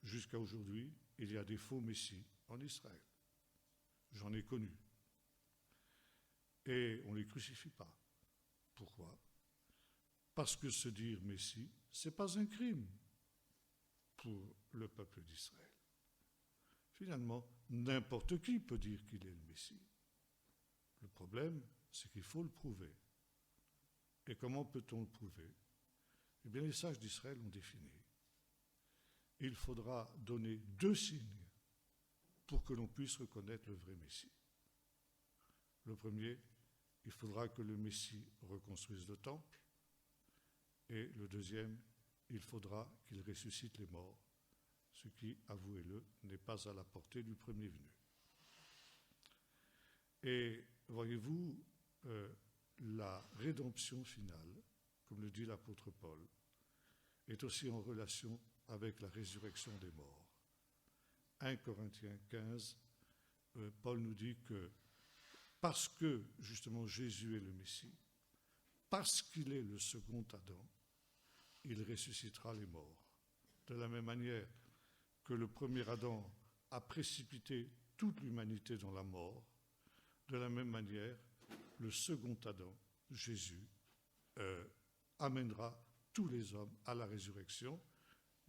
Jusqu'à aujourd'hui, il y a des faux messies en Israël. J'en ai connu. Et on ne les crucifie pas. Pourquoi? Parce que se dire Messie, ce n'est pas un crime pour le peuple d'Israël. Finalement, n'importe qui peut dire qu'il est le Messie. Le problème, c'est qu'il faut le prouver. Et comment peut-on le prouver? Eh bien, les sages d'Israël ont défini. Il faudra donner 2 signes pour que l'on puisse reconnaître le vrai Messie. Le premier, il faudra que le Messie reconstruise le temple. Et le deuxième, il faudra qu'il ressuscite les morts, ce qui, avouez-le, n'est pas à la portée du premier venu. Et voyez-vous, la rédemption finale, comme le dit l'apôtre Paul, est aussi en relation avec la résurrection des morts. 1 Corinthiens 15, Paul nous dit que parce que justement Jésus est le Messie, parce qu'il est le second Adam, il ressuscitera les morts. De la même manière que le premier Adam a précipité toute l'humanité dans la mort, de la même manière, le second Adam, Jésus, amènera tous les hommes à la résurrection,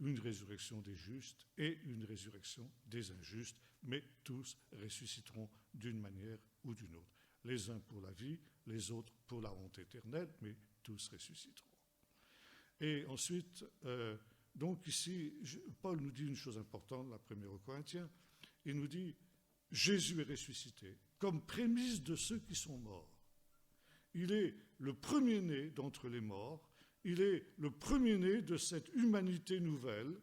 une résurrection des justes et une résurrection des injustes, mais tous ressusciteront d'une manière ou d'une autre. Les uns pour la vie, les autres pour la honte éternelle, mais tous ressusciteront. Et ensuite, donc ici, Paul nous dit une chose importante, la première aux Corinthiens, il nous dit « Jésus est ressuscité comme prémisse de ceux qui sont morts. Il est le premier-né d'entre les morts, il est le premier-né de cette humanité nouvelle,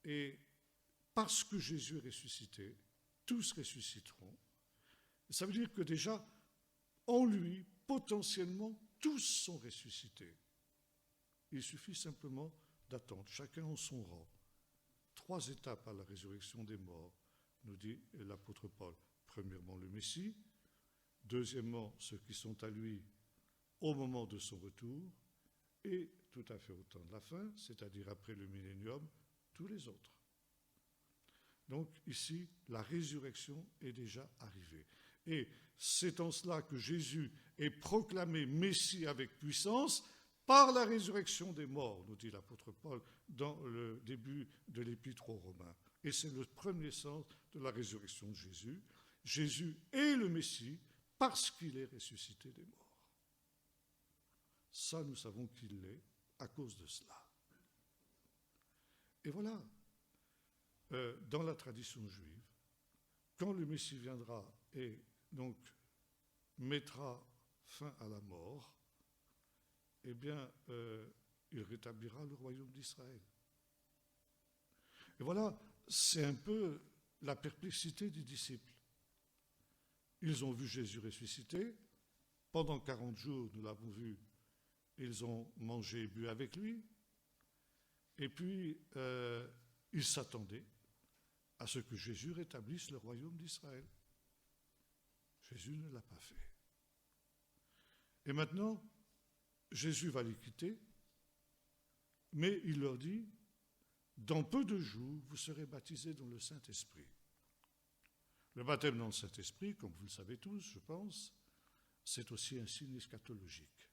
et parce que Jésus est ressuscité, tous ressusciteront. » Ça veut dire que déjà, en lui, potentiellement, tous sont ressuscités. Il suffit simplement d'attendre, chacun en son rang. 3 étapes à la résurrection des morts, nous dit l'apôtre Paul. Premièrement, le Messie. Deuxièmement, ceux qui sont à lui au moment de son retour. Et tout à fait au temps de la fin, c'est-à-dire après le millénium, tous les autres. Donc ici, la résurrection est déjà arrivée. Et c'est en cela que Jésus est proclamé Messie avec puissance par la résurrection des morts, nous dit l'apôtre Paul dans le début de l'épître aux Romains. Et c'est le premier sens de la résurrection de Jésus. Jésus est le Messie parce qu'il est ressuscité des morts. Ça, nous savons qu'il l'est à cause de cela. Et voilà, dans la tradition juive, quand le Messie viendra et donc mettra fin à la mort, eh bien, il rétablira le royaume d'Israël. Et voilà, c'est un peu la perplexité des disciples. Ils ont vu Jésus ressusciter. Pendant 40 jours, nous l'avons vu, ils ont mangé et bu avec lui. Et puis, ils s'attendaient à ce que Jésus rétablisse le royaume d'Israël. Jésus ne l'a pas fait. Et maintenant, Jésus va les quitter, mais il leur dit, dans peu de jours, vous serez baptisés dans le Saint-Esprit. Le baptême dans le Saint-Esprit, comme vous le savez tous, je pense, c'est aussi un signe eschatologique.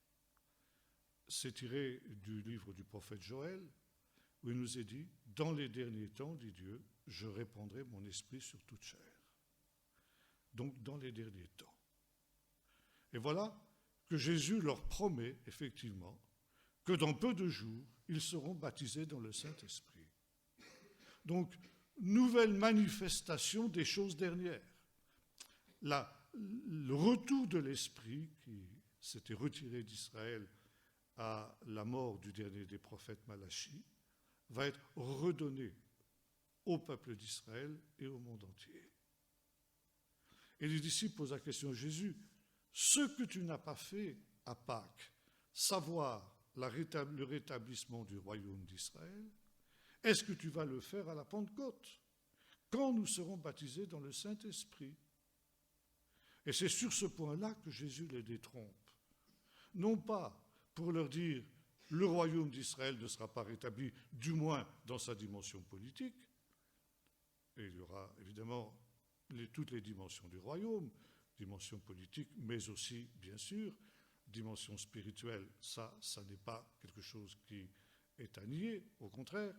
C'est tiré du livre du prophète Joël, où il nous est dit, dans les derniers temps, dit Dieu, je répandrai mon esprit sur toute chair. Donc, dans les derniers temps. Et voilà que Jésus leur promet, effectivement, que dans peu de jours, ils seront baptisés dans le Saint-Esprit. Donc, nouvelle manifestation des choses dernières. Le retour de l'Esprit qui s'était retiré d'Israël à la mort du dernier des prophètes Malachie va être redonné au peuple d'Israël et au monde entier. Et les disciples posent la question à Jésus, ce que tu n'as pas fait à Pâques, savoir le rétablissement du royaume d'Israël, est-ce que tu vas le faire à la Pentecôte, quand nous serons baptisés dans le Saint-Esprit? Et c'est sur ce point-là que Jésus les détrompe. Non pas pour leur dire le royaume d'Israël ne sera pas rétabli, du moins dans sa dimension politique, et il y aura évidemment toutes les dimensions du royaume, dimension politique, mais aussi, bien sûr, dimension spirituelle. Ça n'est pas quelque chose qui est à nier, au contraire,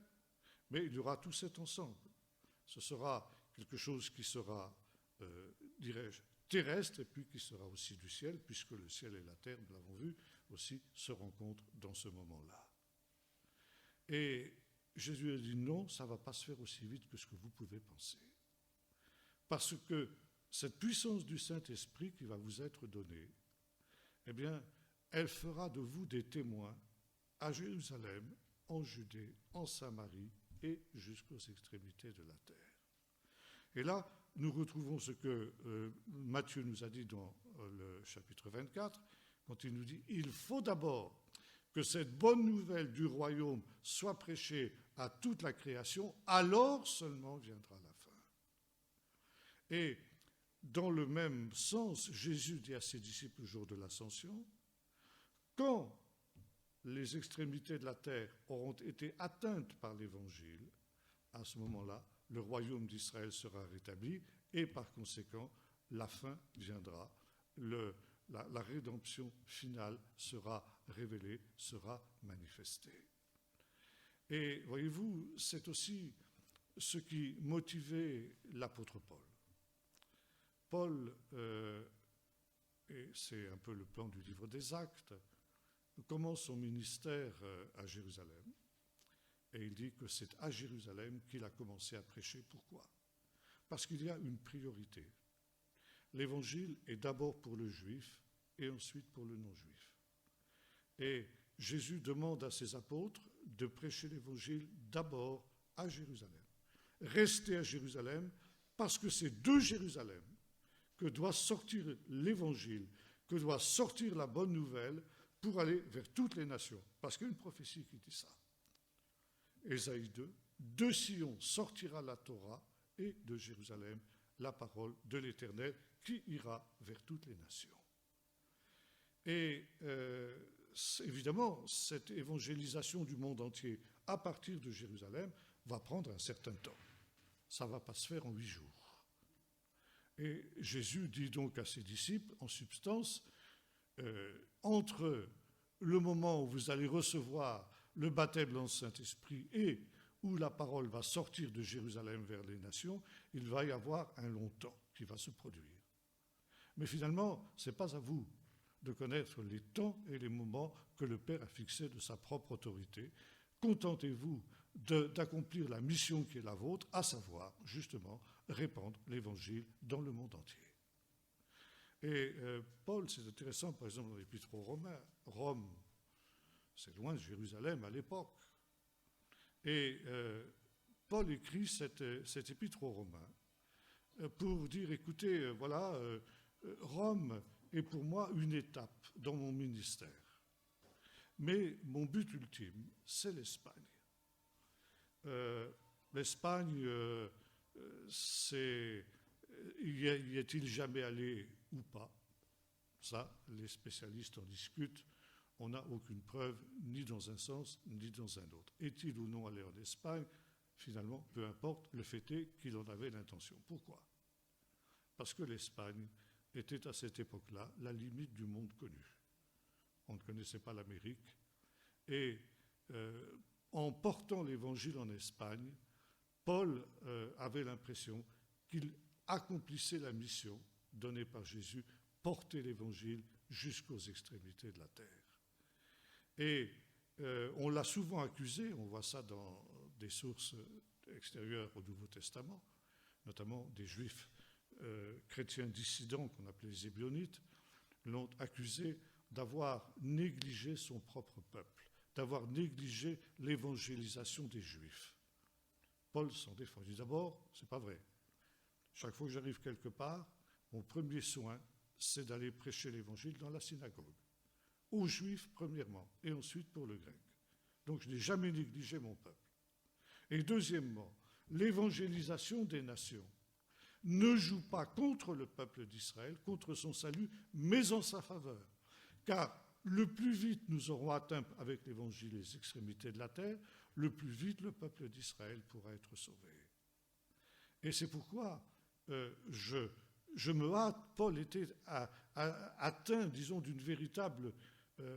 mais il y aura tout cet ensemble. Ce sera quelque chose qui sera, dirais-je, terrestre et puis qui sera aussi du ciel, puisque le ciel et la terre, nous l'avons vu, aussi se rencontrent dans ce moment-là. Et Jésus a dit non, ça ne va pas se faire aussi vite que ce que vous pouvez penser. Parce que cette puissance du Saint-Esprit qui va vous être donnée, eh bien, elle fera de vous des témoins à Jérusalem, en Judée, en Samarie et jusqu'aux extrémités de la terre. Et là, nous retrouvons ce que Matthieu nous a dit dans le chapitre 24, quand il nous dit « Il faut d'abord que cette bonne nouvelle du royaume soit prêchée à toute la création, alors seulement viendra la fin. » Et dans le même sens, Jésus dit à ses disciples le jour de l'Ascension, « Quand les extrémités de la terre auront été atteintes par l'Évangile, à ce moment-là, le royaume d'Israël sera rétabli et par conséquent, la fin viendra. La rédemption finale sera révélée, sera manifestée. Et voyez-vous, c'est aussi ce qui motivait l'apôtre Paul. Paul, et c'est un peu le plan du livre des Actes, commence son ministère à Jérusalem. Et il dit que c'est à Jérusalem qu'il a commencé à prêcher. Pourquoi ? Parce qu'il y a une priorité. L'évangile est d'abord pour le juif et ensuite pour le non-juif. Et Jésus demande à ses apôtres de prêcher l'évangile d'abord à Jérusalem. Restez à Jérusalem parce que c'est de Jérusalem que doit sortir l'évangile, que doit sortir la bonne nouvelle pour aller vers toutes les nations. Parce qu'il y a une prophétie qui dit ça. Ésaïe 2, de Sion sortira la Torah et de Jérusalem la parole de l'Éternel qui ira vers toutes les nations. Et évidemment, cette évangélisation du monde entier à partir de Jérusalem va prendre un certain temps. Ça ne va pas se faire en 8 jours. Et Jésus dit donc à ses disciples, en substance, entre le moment où vous allez recevoir le baptême dans le Saint-Esprit et où la parole va sortir de Jérusalem vers les nations, il va y avoir un long temps qui va se produire. Mais finalement, ce n'est pas à vous de connaître les temps et les moments que le Père a fixés de sa propre autorité. Contentez-vous d'accomplir la mission qui est la vôtre, à savoir, justement, répandre l'Évangile dans le monde entier. Et Paul, c'est intéressant, par exemple, dans l'Épître aux Romains, Rome, c'est loin de Jérusalem à l'époque. Et Paul écrit cette Épître aux Romains pour dire, écoutez, voilà, Rome est pour moi une étape dans mon ministère. Mais mon but ultime, c'est l'Espagne. L'Espagne, y est-il jamais allé ou pas? Ça, les spécialistes en discutent. On n'a aucune preuve, ni dans un sens, ni dans un autre. Est-il ou non allé en Espagne? Finalement, peu importe, le fait est qu'il en avait l'intention. Pourquoi? Parce que l'Espagne était à cette époque-là la limite du monde connu. On ne connaissait pas l'Amérique. Et en portant l'Évangile en Espagne, Paul avait l'impression qu'il accomplissait la mission donnée par Jésus, porter l'Évangile jusqu'aux extrémités de la terre. Et on l'a souvent accusé, on voit ça dans des sources extérieures au Nouveau Testament, notamment des Juifs chrétiens dissidents qu'on appelait les Ébionites, l'ont accusé d'avoir négligé son propre peuple, d'avoir négligé l'évangélisation des Juifs. Paul s'en défend. Il dit d'abord, c'est pas vrai. Chaque fois que j'arrive quelque part, mon premier soin, c'est d'aller prêcher l'évangile dans la synagogue. Aux Juifs, premièrement, et ensuite pour le grec. Donc je n'ai jamais négligé mon peuple. Et deuxièmement, l'évangélisation des nations ne joue pas contre le peuple d'Israël, contre son salut, mais en sa faveur. Car le plus vite nous aurons atteint avec l'évangile les extrémités de la terre, le plus vite le peuple d'Israël pourra être sauvé. Et c'est pourquoi je me hâte. Paul était atteint, disons, d'une véritable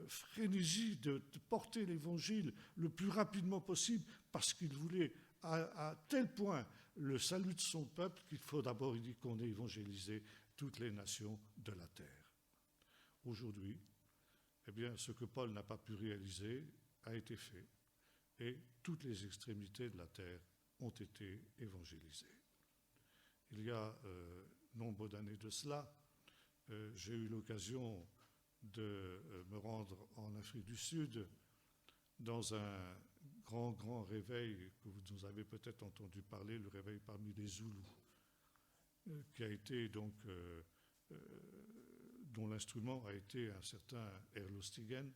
frénésie de porter l'évangile le plus rapidement possible, parce qu'il voulait à tel point le salut de son peuple qu'il faut d'abord, il dit, qu'on ait évangélisé toutes les nations de la terre. Aujourd'hui, eh bien, ce que Paul n'a pas pu réaliser a été fait, et toutes les extrémités de la terre ont été évangélisées. Il y a nombre d'années de cela, j'ai eu l'occasion de me rendre en Afrique du Sud dans un grand réveil que vous avez peut-être entendu parler, le réveil parmi les Zoulous, qui a été donc, dont l'instrument a été un certain Erlostigen.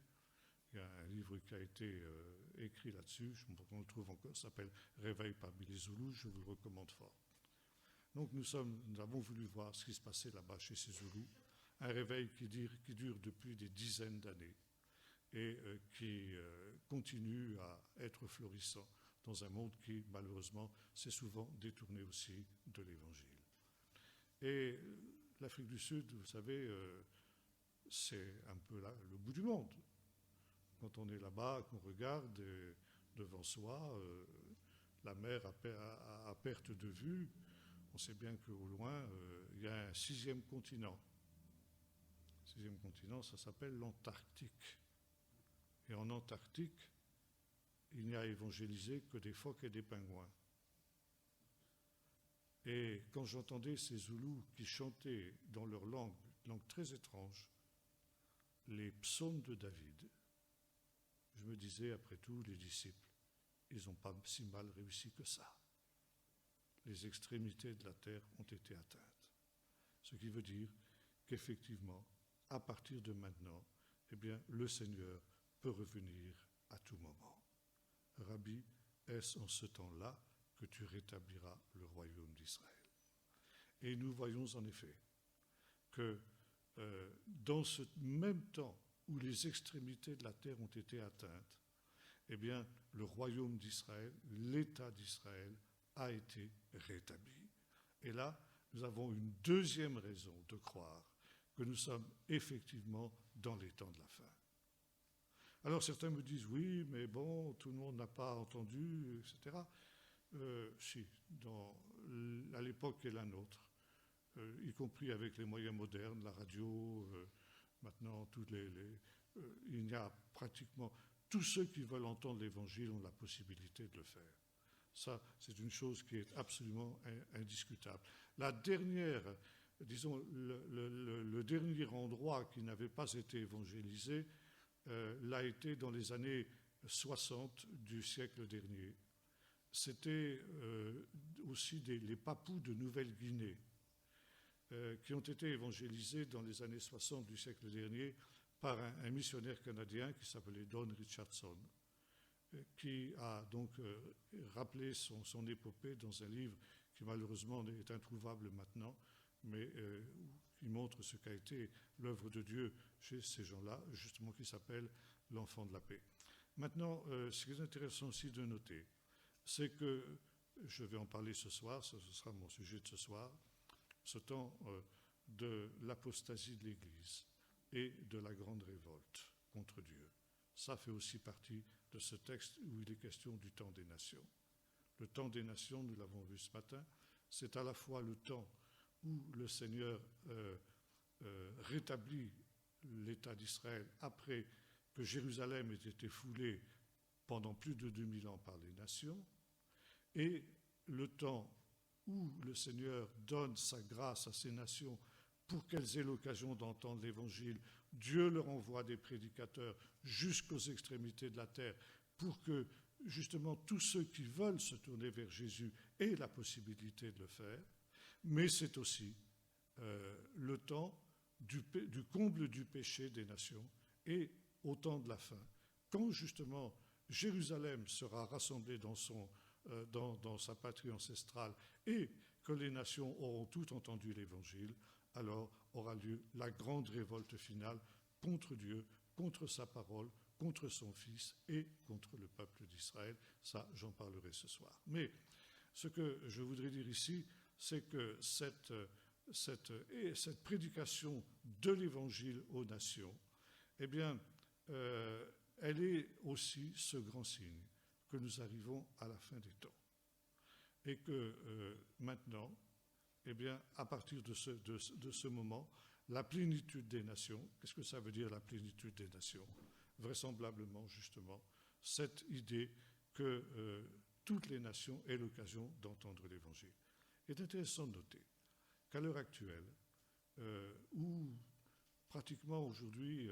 Il y a un livre qui a été écrit là-dessus, on le trouve encore, ça s'appelle Réveil parmi les Zoulous, je vous le recommande fort. Donc nous avons voulu voir ce qui se passait là-bas chez ces Zoulous, un réveil qui dure depuis des dizaines d'années et qui continue à être florissant dans un monde qui, malheureusement, s'est souvent détourné aussi de l'Évangile. Et l'Afrique du Sud, vous savez, c'est un peu là, le bout du monde. Quand on est là-bas, qu'on regarde devant soi, la mer à perte de vue. On sait bien qu'au loin, il y a un 6e continent. Le 6e continent, ça s'appelle l'Antarctique. Et en Antarctique, il n'y a évangélisé que des phoques et des pingouins. Et quand j'entendais ces Zoulous qui chantaient dans leur langue très étrange, les psaumes de David, je me disais, après tout, les disciples, ils n'ont pas si mal réussi que ça. Les extrémités de la terre ont été atteintes. Ce qui veut dire qu'effectivement, à partir de maintenant, eh bien, le Seigneur peut revenir à tout moment. Rabbi, est-ce en ce temps-là que tu rétabliras le royaume d'Israël? Et nous voyons en effet que dans ce même temps où les extrémités de la terre ont été atteintes, eh bien, le royaume d'Israël, l'État d'Israël, a été rétabli. Et là, nous avons une deuxième raison de croire que nous sommes effectivement dans les temps de la fin. Alors certains me disent, oui, mais bon, tout le monde n'a pas entendu, etc. Si, à l'époque qui est la nôtre, y compris avec les moyens modernes, la radio, maintenant, il y a pratiquement... Tous ceux qui veulent entendre l'Évangile ont la possibilité de le faire. Ça, c'est une chose qui est absolument indiscutable. La dernière, disons, le dernier endroit qui n'avait pas été évangélisé l'a été dans les années 60 du siècle dernier. C'était aussi les Papous de Nouvelle-Guinée qui ont été évangélisés dans les années 60 du siècle dernier par un missionnaire canadien qui s'appelait Don Richardson, qui a donc rappelé son épopée dans un livre qui malheureusement est introuvable maintenant, mais qui montre ce qu'a été l'œuvre de Dieu chez ces gens-là, justement qui s'appelle l'enfant de la paix. Maintenant, ce qui est intéressant aussi de noter, c'est que, je vais en parler ce soir, ce sera mon sujet de ce soir, ce temps de l'apostasie de l'Église et de la grande révolte contre Dieu. Ça fait aussi partie de ce texte où il est question du temps des nations. Le temps des nations, nous l'avons vu ce matin, c'est à la fois le temps où le Seigneur rétablit l'État d'Israël après que Jérusalem ait été foulée pendant plus de 2000 ans par les nations, et le temps où le Seigneur donne sa grâce à ces nations pour qu'elles aient l'occasion d'entendre l'Évangile. Dieu leur envoie des prédicateurs jusqu'aux extrémités de la terre pour que justement tous ceux qui veulent se tourner vers Jésus aient la possibilité de le faire. Mais c'est aussi le temps du comble du péché des nations et au temps de la fin, quand justement Jérusalem sera rassemblée dans sa patrie ancestrale et que les nations auront toutes entendu l'Évangile, alors aura lieu la grande révolte finale contre Dieu, contre sa parole, contre son Fils et contre le peuple d'Israël. Ça, j'en parlerai ce soir. Mais ce que je voudrais dire ici, c'est que cette prédication de l'Évangile aux nations, eh bien, elle est aussi ce grand signe que nous arrivons à la fin des temps. Et que maintenant, eh bien, à partir de ce moment, la plénitude des nations, qu'est-ce que ça veut dire la plénitude des nations? Vraisemblablement, justement, cette idée que toutes les nations aient l'occasion d'entendre l'Évangile. Il est intéressant de noter qu'à l'heure actuelle, où pratiquement aujourd'hui,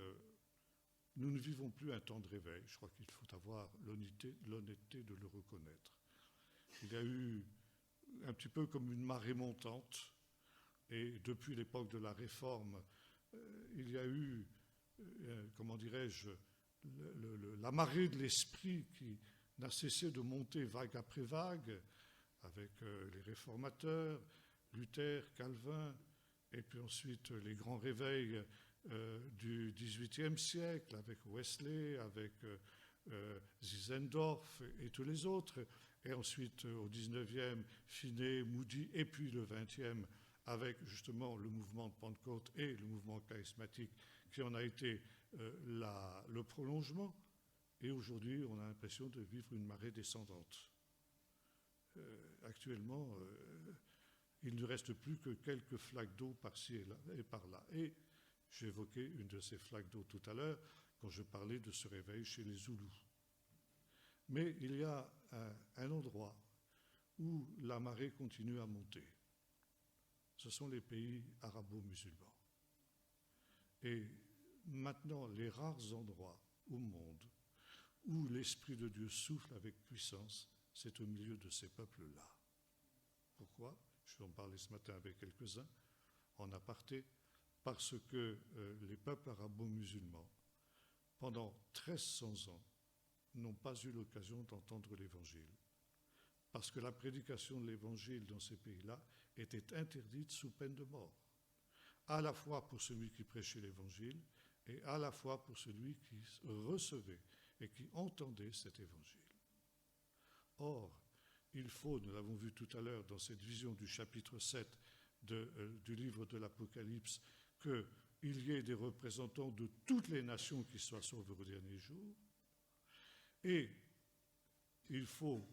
nous ne vivons plus un temps de réveil, je crois qu'il faut avoir l'honnêteté de le reconnaître. Il y a eu un petit peu comme une marée montante, et depuis l'époque de la Réforme, il y a eu, comment dirais-je, la marée de l'esprit qui n'a cessé de monter vague après vague, avec les réformateurs, Luther, Calvin, et puis ensuite les grands réveils du XVIIIe siècle, avec Wesley, avec Zinzendorf et tous les autres, et ensuite au XIXe, Finney, Moody, et puis le XXe, avec justement le mouvement de Pentecôte et le mouvement charismatique qui en a été le prolongement. Et aujourd'hui, on a l'impression de vivre une marée descendante. Actuellement, il ne reste plus que quelques flaques d'eau par-ci et par-là. Et j'évoquais une de ces flaques d'eau tout à l'heure quand je parlais de ce réveil chez les Zoulous. Mais il y a un endroit où la marée continue à monter. Ce sont les pays arabo-musulmans. Et maintenant, les rares endroits au monde où l'Esprit de Dieu souffle avec puissance, c'est au milieu de ces peuples-là. Pourquoi? Je vais en parler ce matin avec quelques-uns, en aparté, parce que les peuples arabo-musulmans, pendant 1300 ans, n'ont pas eu l'occasion d'entendre l'Évangile. Parce que la prédication de l'Évangile dans ces pays-là était interdite sous peine de mort, à la fois pour celui qui prêchait l'Évangile et à la fois pour celui qui recevait et qui entendait cet Évangile. Or, il faut, nous l'avons vu tout à l'heure dans cette vision du chapitre 7 du livre de l'Apocalypse, qu'il y ait des représentants de toutes les nations qui soient sauvés au dernier jour. Et il faut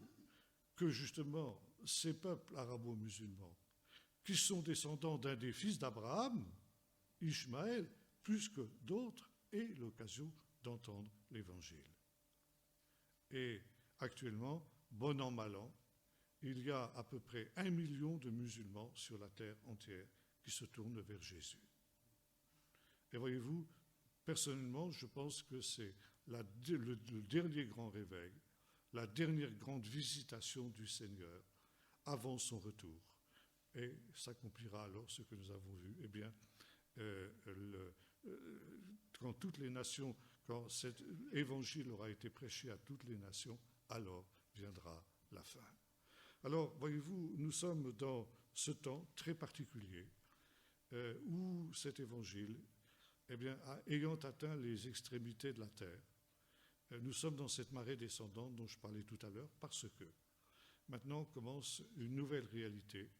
que justement ces peuples arabo-musulmans, qui sont descendants d'un des fils d'Abraham, Ishmaël, plus que d'autres, aient l'occasion d'entendre l'Évangile. Et actuellement, bon an, mal an, il y a à peu près 1 million de musulmans sur la terre entière qui se tournent vers Jésus. Et voyez-vous, personnellement, je pense que c'est le dernier grand réveil, la dernière grande visitation du Seigneur avant son retour. Et s'accomplira alors ce que nous avons vu. Eh bien, quand toutes les nations, quand cet évangile aura été prêché à toutes les nations, alors viendra la fin. Alors, voyez-vous, nous sommes dans ce temps très particulier où cet évangile, eh bien, ayant atteint les extrémités de la terre, nous sommes dans cette marée descendante dont je parlais tout à l'heure, parce que maintenant commence une nouvelle réalité.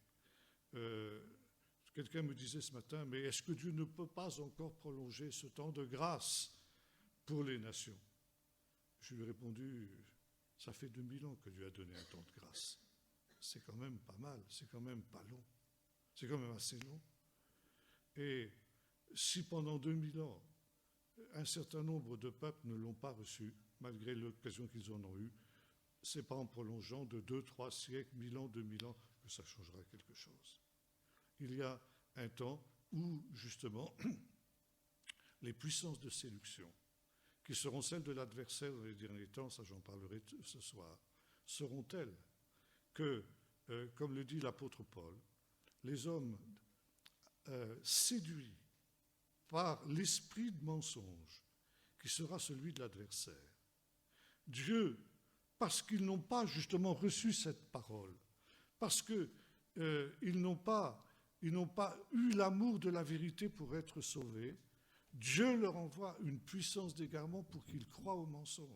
Quelqu'un me disait ce matin, mais est-ce que Dieu ne peut pas encore prolonger ce temps de grâce pour les nations? Je lui ai répondu, ça fait 2000 ans que Dieu a donné un temps de grâce. C'est quand même pas mal, c'est quand même pas long, c'est quand même assez long. Et si pendant 2000 ans, un certain nombre de peuples ne l'ont pas reçu, malgré l'occasion qu'ils en ont eue, ce n'est pas en prolongeant de 2, 3 siècles, 1000 ans, 2000 ans, que ça changera quelque chose. Il y a un temps où, justement, les puissances de séduction, qui seront celles de l'adversaire dans les derniers temps, ça j'en parlerai ce soir, seront telles que, comme le dit l'apôtre Paul, les hommes séduits par l'esprit de mensonge, qui sera celui de l'adversaire, Dieu, parce qu'ils n'ont pas justement reçu cette parole, parce qu'ils n'ont pas eu l'amour de la vérité pour être sauvés, Dieu leur envoie une puissance d'égarement pour qu'ils croient au mensonge.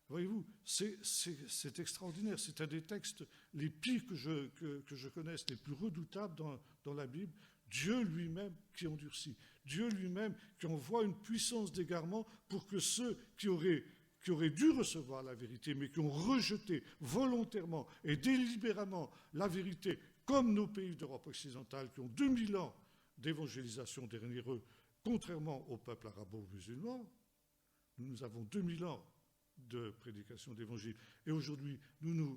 Voyez-vous, c'est extraordinaire. C'est un des textes les pires que je connaisse, les plus redoutables dans la Bible. Dieu lui-même qui endurcit. Dieu lui-même qui envoie une puissance d'égarement pour que ceux qui auraient dû recevoir la vérité, mais qui ont rejeté volontairement et délibérément la vérité, comme nos pays d'Europe occidentale, qui ont 2000 ans d'évangélisation derrière eux, contrairement au peuple arabo-musulman, nous avons 2000 ans de prédication d'évangile. Et aujourd'hui,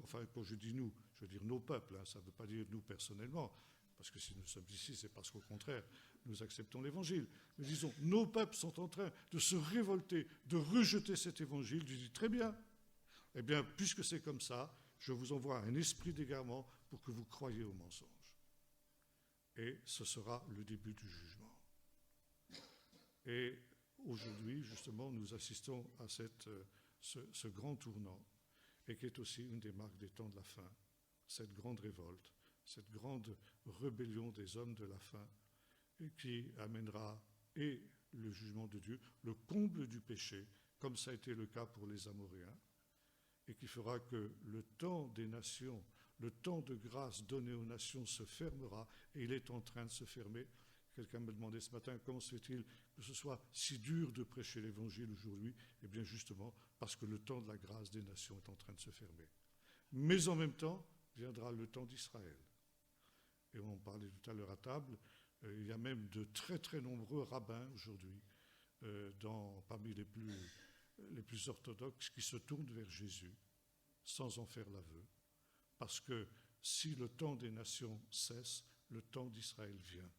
enfin, quand je dis nous, je veux dire nos peuples, ça ne veut pas dire nous personnellement, parce que si nous sommes ici, c'est parce qu'au contraire, nous acceptons l'évangile. Mais disons, nos peuples sont en train de se révolter, de rejeter cet évangile. Je dis, très bien. Eh bien, puisque c'est comme ça, je vous envoie un esprit d'égarement pour que vous croyiez au mensonge. Et ce sera le début du jugement. Et aujourd'hui, justement, nous assistons à ce grand tournant, et qui est aussi une des marques des temps de la fin, cette grande révolte, cette grande rébellion des hommes de la fin, et qui amènera et le jugement de Dieu, le comble du péché, comme ça a été le cas pour les Amoréens, et qui fera que le temps des nations, le temps de grâce donné aux nations se fermera, et il est en train de se fermer, Quelqu'un me demandait ce matin comment se fait-il que ce soit si dur de prêcher l'Évangile aujourd'hui. Eh bien justement parce que le temps de la grâce des nations est en train de se fermer. Mais en même temps, viendra le temps d'Israël. Et on parlait tout à l'heure à table, il y a même de très très nombreux rabbins aujourd'hui, parmi les plus orthodoxes, qui se tournent vers Jésus sans en faire l'aveu. Parce que si le temps des nations cesse, le temps d'Israël vient.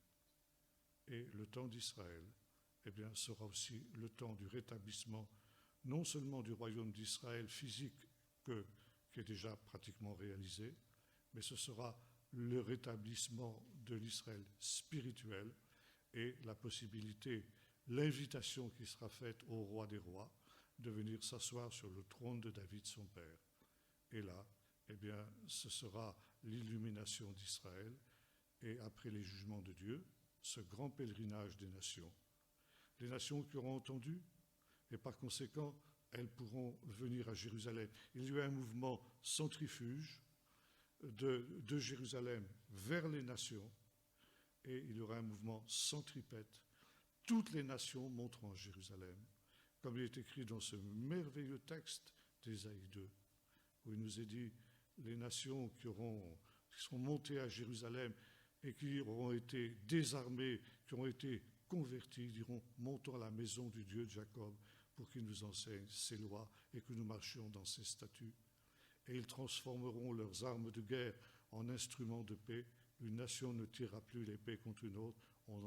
Et le temps d'Israël, eh bien, sera aussi le temps du rétablissement, non seulement du royaume d'Israël physique, qui est déjà pratiquement réalisé, mais ce sera le rétablissement de l'Israël spirituel et la possibilité, l'invitation qui sera faite au roi des rois de venir s'asseoir sur le trône de David, son père. Et là, eh bien, ce sera l'illumination d'Israël et après les jugements de Dieu, ce grand pèlerinage des nations. Les nations qui auront entendu, et par conséquent, elles pourront venir à Jérusalem. Il y a eu un mouvement centrifuge de Jérusalem vers les nations, et il y aura un mouvement centripète. Toutes les nations monteront à Jérusalem, comme il est écrit dans ce merveilleux texte d'Ésaïe 2, où il nous est dit, les nations qui seront montées à Jérusalem et qui auront été désarmées, qui auront été converties, diront, montons à la maison du Dieu de Jacob pour qu'il nous enseigne ses lois et que nous marchions dans ses statuts. Et ils transformeront leurs armes de guerre en instruments de paix. Une nation ne tirera plus l'épée contre une autre, on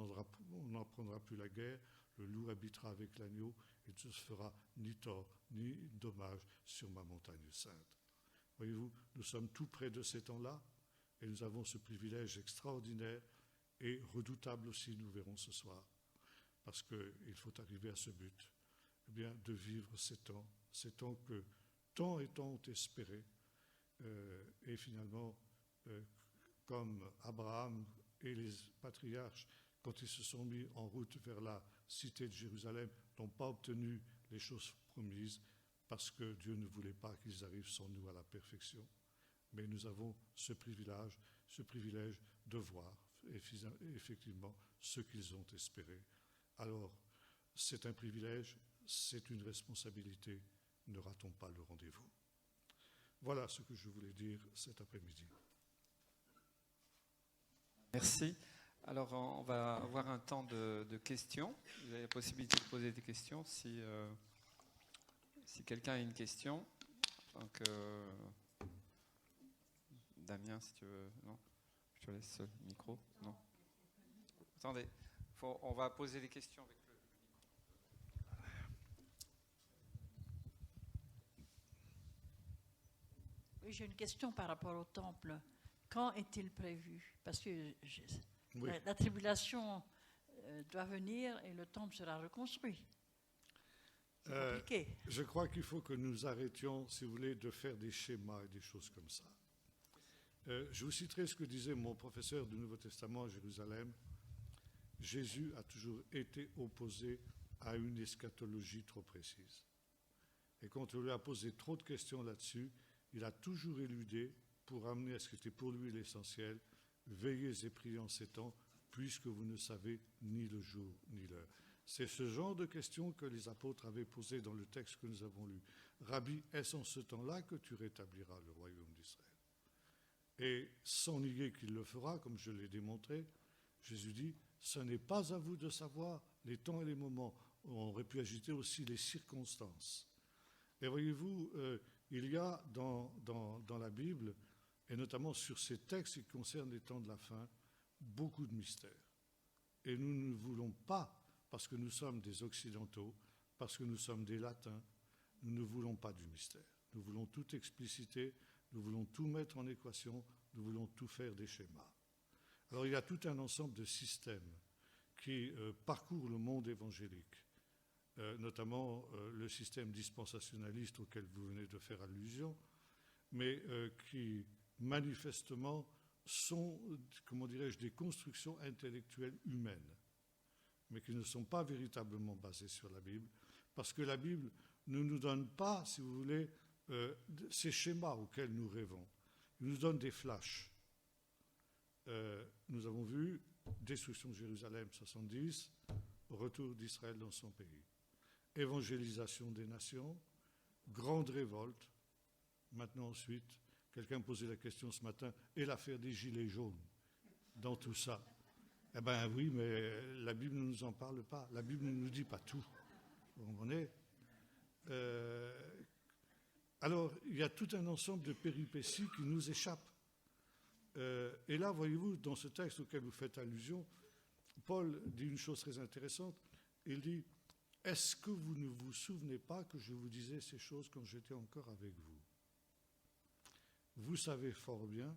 n'en prendra plus la guerre, le loup habitera avec l'agneau, et il ne se fera ni tort ni dommage sur ma montagne sainte. Voyez-vous, nous sommes tout près de ces temps-là, et nous avons ce privilège extraordinaire et redoutable aussi, nous verrons ce soir, parce qu'il faut arriver à ce but, eh bien, de vivre ces temps que tant et tant ont espéré, et finalement, comme Abraham et les patriarches, quand ils se sont mis en route vers la cité de Jérusalem, n'ont pas obtenu les choses promises, parce que Dieu ne voulait pas qu'ils arrivent sans nous à la perfection. Mais nous avons ce privilège de voir effectivement ce qu'ils ont espéré. Alors, c'est un privilège, c'est une responsabilité. Ne ratons pas le rendez-vous. Voilà ce que je voulais dire cet après-midi. Merci. Alors, on va avoir un temps de questions. Vous avez la possibilité de poser des questions si quelqu'un a une question. Donc, Damien, si tu veux. Non, je te laisse le micro. Non. Attendez, on va poser les questions avec le micro. Oui, j'ai une question par rapport au temple. Quand est-il prévu? Parce que oui. la tribulation doit venir et le temple sera reconstruit. C'est compliqué. Je crois qu'il faut que nous arrêtions, si vous voulez, de faire des schémas et des choses comme ça. Je vous citerai ce que disait mon professeur du Nouveau Testament à Jérusalem. Jésus a toujours été opposé à une eschatologie trop précise. Et quand on lui a posé trop de questions là-dessus, il a toujours éludé pour amener à ce qui était pour lui l'essentiel. Veillez et priez en ces temps, puisque vous ne savez ni le jour ni l'heure. C'est ce genre de questions que les apôtres avaient posées dans le texte que nous avons lu. Rabbi, est-ce en ce temps-là que tu rétabliras le royaume d'Israël? Et sans nier qu'il le fera, comme je l'ai démontré, Jésus dit, ce n'est pas à vous de savoir les temps et les moments. On aurait pu agiter aussi les circonstances. Et voyez-vous, il y a dans la Bible, et notamment sur ces textes qui concernent les temps de la fin, beaucoup de mystères. Et nous ne voulons pas, parce que nous sommes des Occidentaux, parce que nous sommes des Latins, nous ne voulons pas du mystère. Nous voulons tout expliciter, nous voulons tout mettre en équation, nous voulons tout faire des schémas. Alors il y a tout un ensemble de systèmes qui parcourent le monde évangélique, notamment le système dispensationaliste auquel vous venez de faire allusion, mais qui manifestement sont, comment dirais-je, des constructions intellectuelles humaines, mais qui ne sont pas véritablement basées sur la Bible, parce que la Bible ne nous donne pas, si vous voulez, ces schémas auxquels nous rêvons. Il nous donne des flashs. Nous avons vu destruction de Jérusalem 70, retour d'Israël dans son pays. Évangélisation des nations, grande révolte. Maintenant, ensuite, quelqu'un me posait la question ce matin, et l'affaire des Gilets jaunes dans tout ça? Eh bien oui, mais la Bible ne nous en parle pas. La Bible ne nous dit pas tout. Vous comprenez? Alors, il y a tout un ensemble de péripéties qui nous échappent. Et là, voyez-vous, dans ce texte auquel vous faites allusion, Paul dit une chose très intéressante. Il dit, est-ce que vous ne vous souvenez pas que je vous disais ces choses quand j'étais encore avec vous? Vous savez fort bien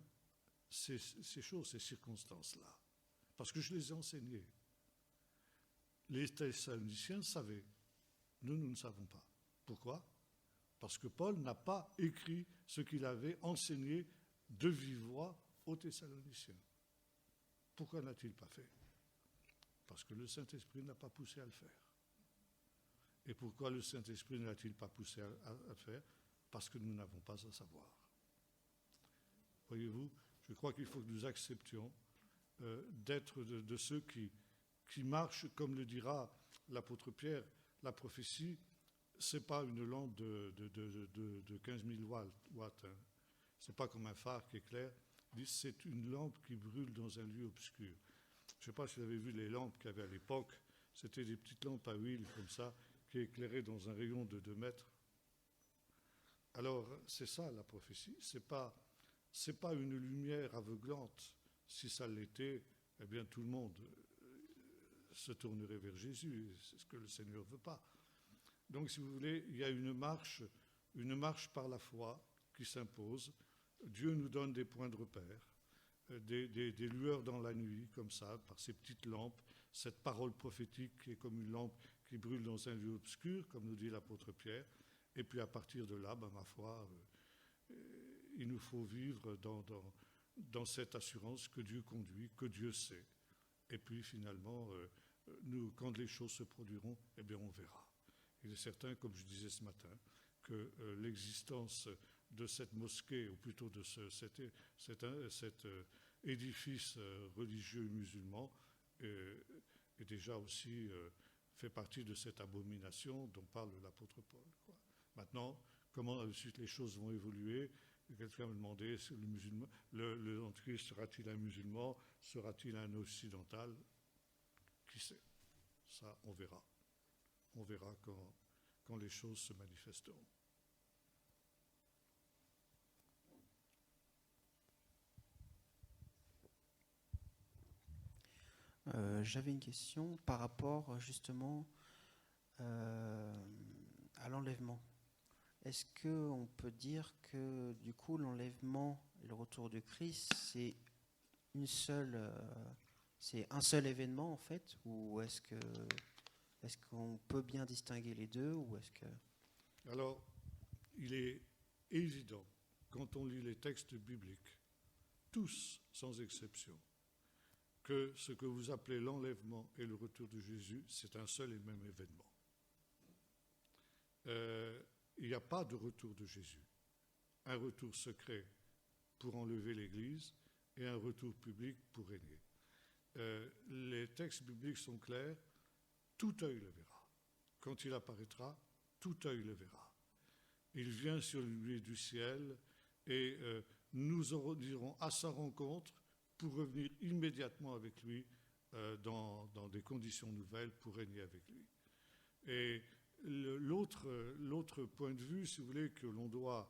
ces choses, ces circonstances-là, parce que je les ai enseignées. Les Thessaloniciens savaient, nous ne savons pas. Pourquoi? Parce que Paul n'a pas écrit ce qu'il avait enseigné de vive voix aux Thessaloniciens. Pourquoi n'a-t-il pas fait? Parce que le Saint-Esprit n'a pas poussé à le faire. Et pourquoi le Saint-Esprit ne l'a-t-il pas poussé à le faire? Parce que nous n'avons pas à savoir. Voyez-vous, je crois qu'il faut que nous acceptions d'être de ceux qui marchent, comme le dira l'apôtre Pierre, la prophétie, ce n'est pas une lampe de 15 000 watts. Hein. Ce n'est pas comme un phare qui éclaire. C'est une lampe qui brûle dans un lieu obscur. Je ne sais pas si vous avez vu les lampes qu'il y avait à l'époque. C'était des petites lampes à huile comme ça, qui éclairaient dans un rayon de 2 mètres. Alors, c'est ça la prophétie. C'est pas une lumière aveuglante. Si ça l'était, eh bien tout le monde se tournerait vers Jésus. C'est ce que le Seigneur ne veut pas. Donc, si vous voulez, il y a une marche par la foi qui s'impose. Dieu nous donne des points de repère, des lueurs dans la nuit, comme ça, par ces petites lampes, cette parole prophétique qui est comme une lampe qui brûle dans un lieu obscur, comme nous dit l'apôtre Pierre. Et puis à partir de là, ma foi, il nous faut vivre dans cette assurance que Dieu conduit, que Dieu sait. Et puis finalement, nous, quand les choses se produiront, eh bien on verra. Il est certain, comme je disais ce matin, que l'existence de cette mosquée, ou plutôt de cet édifice religieux musulman, est déjà aussi fait partie de cette abomination dont parle l'apôtre Paul. Quoi. Maintenant, comment ensuite les choses vont évoluer? Quelqu'un me demandait, l'Antichrist sera-t-il un musulman? Sera-t-il un occidental? Qui sait? Ça, on verra. On verra quand les choses se manifesteront. J'avais une question par rapport justement à l'enlèvement. Est-ce qu'on peut dire que du coup l'enlèvement et le retour du Christ c'est un seul événement en fait, ou est-ce qu'on peut bien distinguer les deux, ou est-ce que... Alors, il est évident quand on lit les textes bibliques, tous sans exception, que ce que vous appelez l'enlèvement et le retour de Jésus, c'est un seul et même événement. Il n'y a pas de retour de Jésus. Un retour secret pour enlever l'Église et un retour public pour régner. Les textes bibliques sont clairs, tout œil le verra. Quand il apparaîtra, tout œil le verra. Il vient sur lui du ciel et nous irons à sa rencontre pour revenir immédiatement avec lui dans des conditions nouvelles pour régner avec lui. Et l'autre point de vue, si vous voulez, que l'on doit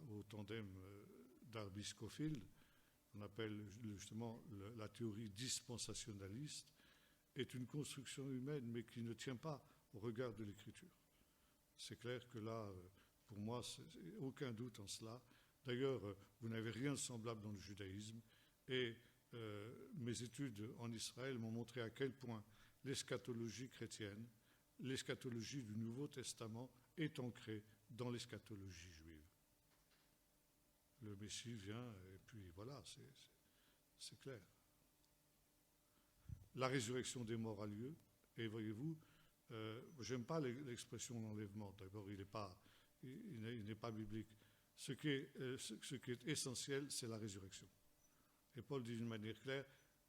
au tandem Darby-Scofield, qu'on appelle justement la théorie dispensationaliste, est une construction humaine, mais qui ne tient pas au regard de l'Écriture. C'est clair que là, pour moi, aucun doute en cela. D'ailleurs, vous n'avez rien de semblable dans le judaïsme, et mes études en Israël m'ont montré à quel point l'eschatologie chrétienne, l'eschatologie du Nouveau Testament est ancrée dans l'eschatologie juive. Le Messie vient, et puis voilà, c'est clair. La résurrection des morts a lieu, et voyez-vous, j'aime pas l'expression d'enlèvement. D'abord, il n'est pas biblique. Ce qui est essentiel, c'est la résurrection. Et Paul dit d'une manière claire,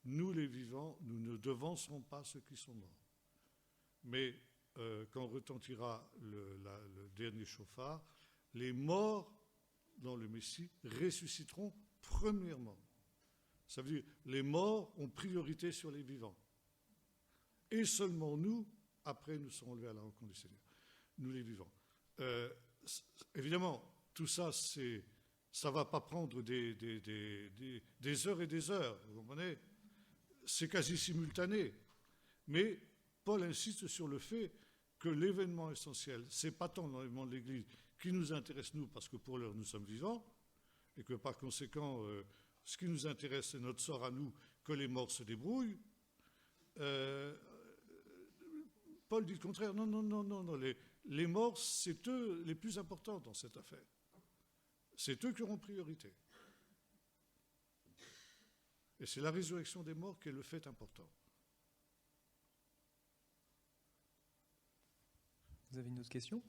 nous les vivants, nous ne devancerons pas ceux qui sont morts. Mais quand retentira le dernier chauffard, les morts dans le Messie ressusciteront premièrement. Ça veut dire les morts ont priorité sur les vivants. Et seulement nous, après, nous serons levés à la rencontre du Seigneur. Nous les vivants. Évidemment, tout ça, ça ne va pas prendre des heures et des heures. Vous comprenez ? C'est quasi simultané. Mais Paul insiste sur le fait que l'événement essentiel, ce n'est pas tant l'enlèvement de l'Église qui nous intéresse, nous, parce que pour l'heure, nous sommes vivants, et que par conséquent, ce qui nous intéresse, c'est notre sort à nous, que les morts se débrouillent. Paul dit le contraire. Non. Les morts, c'est eux les plus importants dans cette affaire. C'est eux qui auront priorité. Et c'est la résurrection des morts qui est le fait important. Vous avez une autre question ?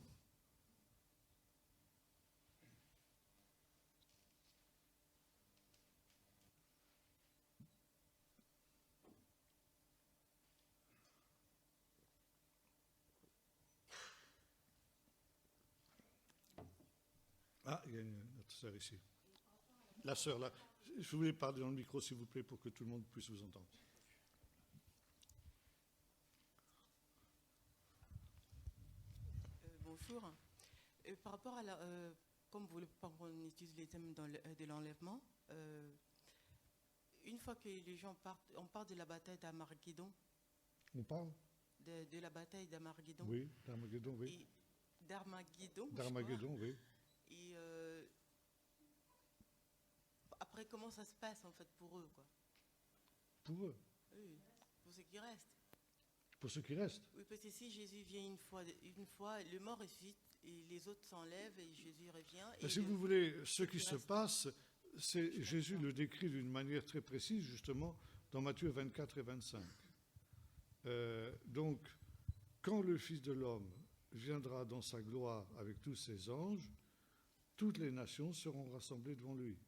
Ah, il y a notre sœur ici. La sœur, là. Je voulais parler dans le micro, s'il vous plaît, pour que tout le monde puisse vous entendre. Bonjour. Par rapport à comme vous on utilise les thèmes de l'enlèvement, une fois que les gens partent, on parle de la bataille d'Armageddon. On parle de la bataille d'Armageddon. Oui, d'Armageddon, oui. D'Armageddon, oui. Et après, comment ça se passe en fait pour eux, quoi? Pour eux? Oui, pour ceux qui restent. Pour ceux qui restent? Oui, parce que si Jésus vient une fois, le mort ressuscite et les autres s'enlèvent et Jésus revient. Et si vous voulez, ce qui se passe, c'est Jésus le décrit d'une manière très précise, justement, dans Matthieu 24 et 25. Donc, quand le Fils de l'homme viendra dans sa gloire avec tous ses anges, toutes les nations seront rassemblées devant lui.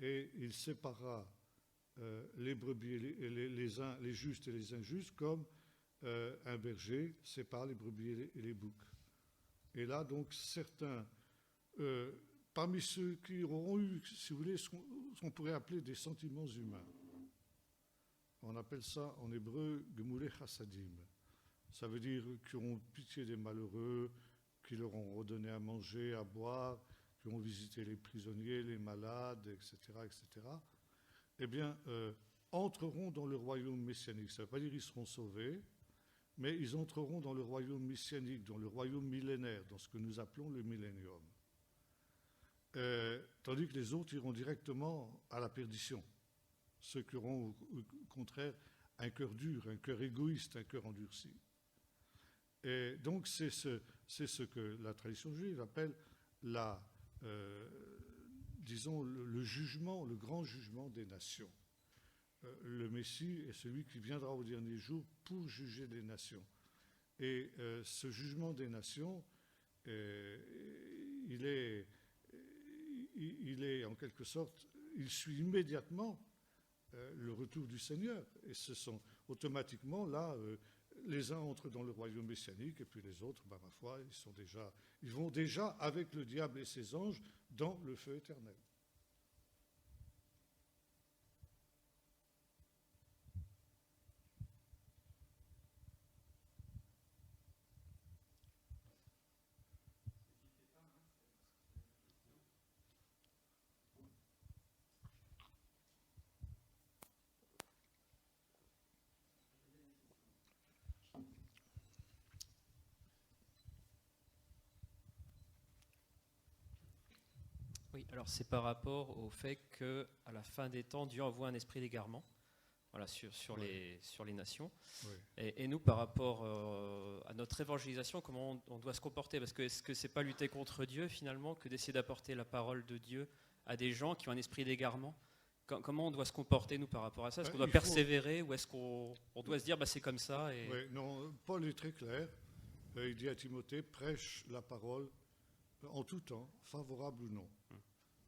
Et il séparera les brebis et les justes et les injustes comme un berger sépare les brebis et les boucs. Et là, donc, certains, parmi ceux qui auront eu, si vous voulez, ce qu'on pourrait appeler des sentiments humains, on appelle ça en hébreu « Gemulei Chassadim ». Ça veut dire qui auront pitié des malheureux, qui leur ont redonné à manger, à boire, qui ont visité les prisonniers, les malades, etc., etc., eh bien, entreront dans le royaume messianique. Ça ne veut pas dire qu'ils seront sauvés, mais ils entreront dans le royaume messianique, dans le royaume millénaire, dans ce que nous appelons le millénium. Tandis que les autres iront directement à la perdition. Ceux qui auront, au contraire, un cœur dur, un cœur égoïste, un cœur endurci. Et donc, c'est ce que la tradition juive appelle disons, le jugement, le grand jugement des nations. Le Messie est celui qui viendra au dernier jour pour juger les nations. Et ce jugement des nations, il est en quelque sorte, il suit immédiatement le retour du Seigneur. Et ce sont automatiquement là, les uns entrent dans le royaume messianique et puis les autres, ma foi, ils vont déjà avec le diable et ses anges dans le feu éternel. Oui, alors c'est par rapport au fait qu'à la fin des temps, Dieu envoie un esprit d'égarement, voilà, sur les nations. Oui. Et nous, par rapport à notre évangélisation, comment on doit se comporter? Parce que est-ce que c'est pas lutter contre Dieu, finalement, que d'essayer d'apporter la parole de Dieu à des gens qui ont un esprit d'égarement? Comment on doit se comporter, nous, par rapport à ça? Est-ce qu'on doit persévérer ou est-ce qu'on doit se dire c'est comme ça et... Oui, non, Paul est très clair. Il dit à Timothée, prêche la parole en tout temps, favorable ou non.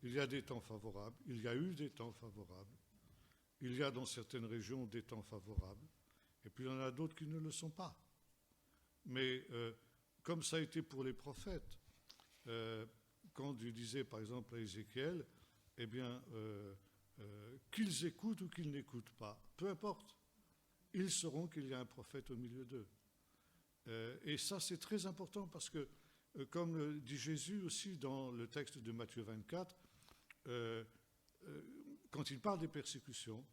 Il y a des temps favorables, il y a eu des temps favorables, il y a dans certaines régions des temps favorables, et puis il y en a d'autres qui ne le sont pas. Mais comme ça a été pour les prophètes, quand Dieu disait par exemple à Ézéchiel, eh bien, qu'ils écoutent ou qu'ils n'écoutent pas, peu importe, ils sauront qu'il y a un prophète au milieu d'eux. Et ça, c'est très important parce que, comme dit Jésus aussi dans le texte de Matthieu 24, quand il parle des persécutions,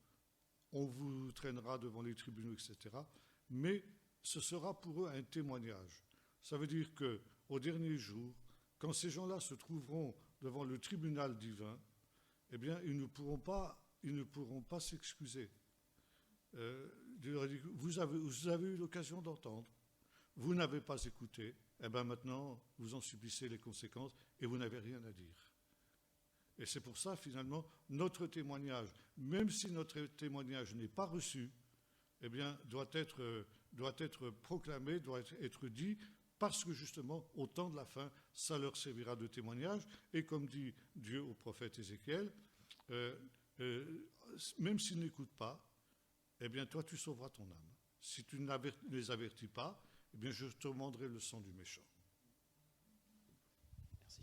on vous traînera devant les tribunaux, etc. Mais ce sera pour eux un témoignage. Ça veut dire qu'au dernier jour, quand ces gens-là se trouveront devant le tribunal divin, eh bien, ils ne pourront pas s'excuser. Dieu leur a dit, vous avez eu l'occasion d'entendre, vous n'avez pas écouté, eh bien maintenant, vous en subissez les conséquences et vous n'avez rien à dire. Et c'est pour ça, finalement, notre témoignage, même si notre témoignage n'est pas reçu, eh bien, doit être proclamé, doit être dit, parce que justement, au temps de la fin, ça leur servira de témoignage. Et comme dit Dieu au prophète Ézéchiel, même s'ils n'écoutent pas, eh bien, toi, tu sauveras ton âme. Si tu ne les avertis pas, eh bien, je te demanderai le sang du méchant. Merci.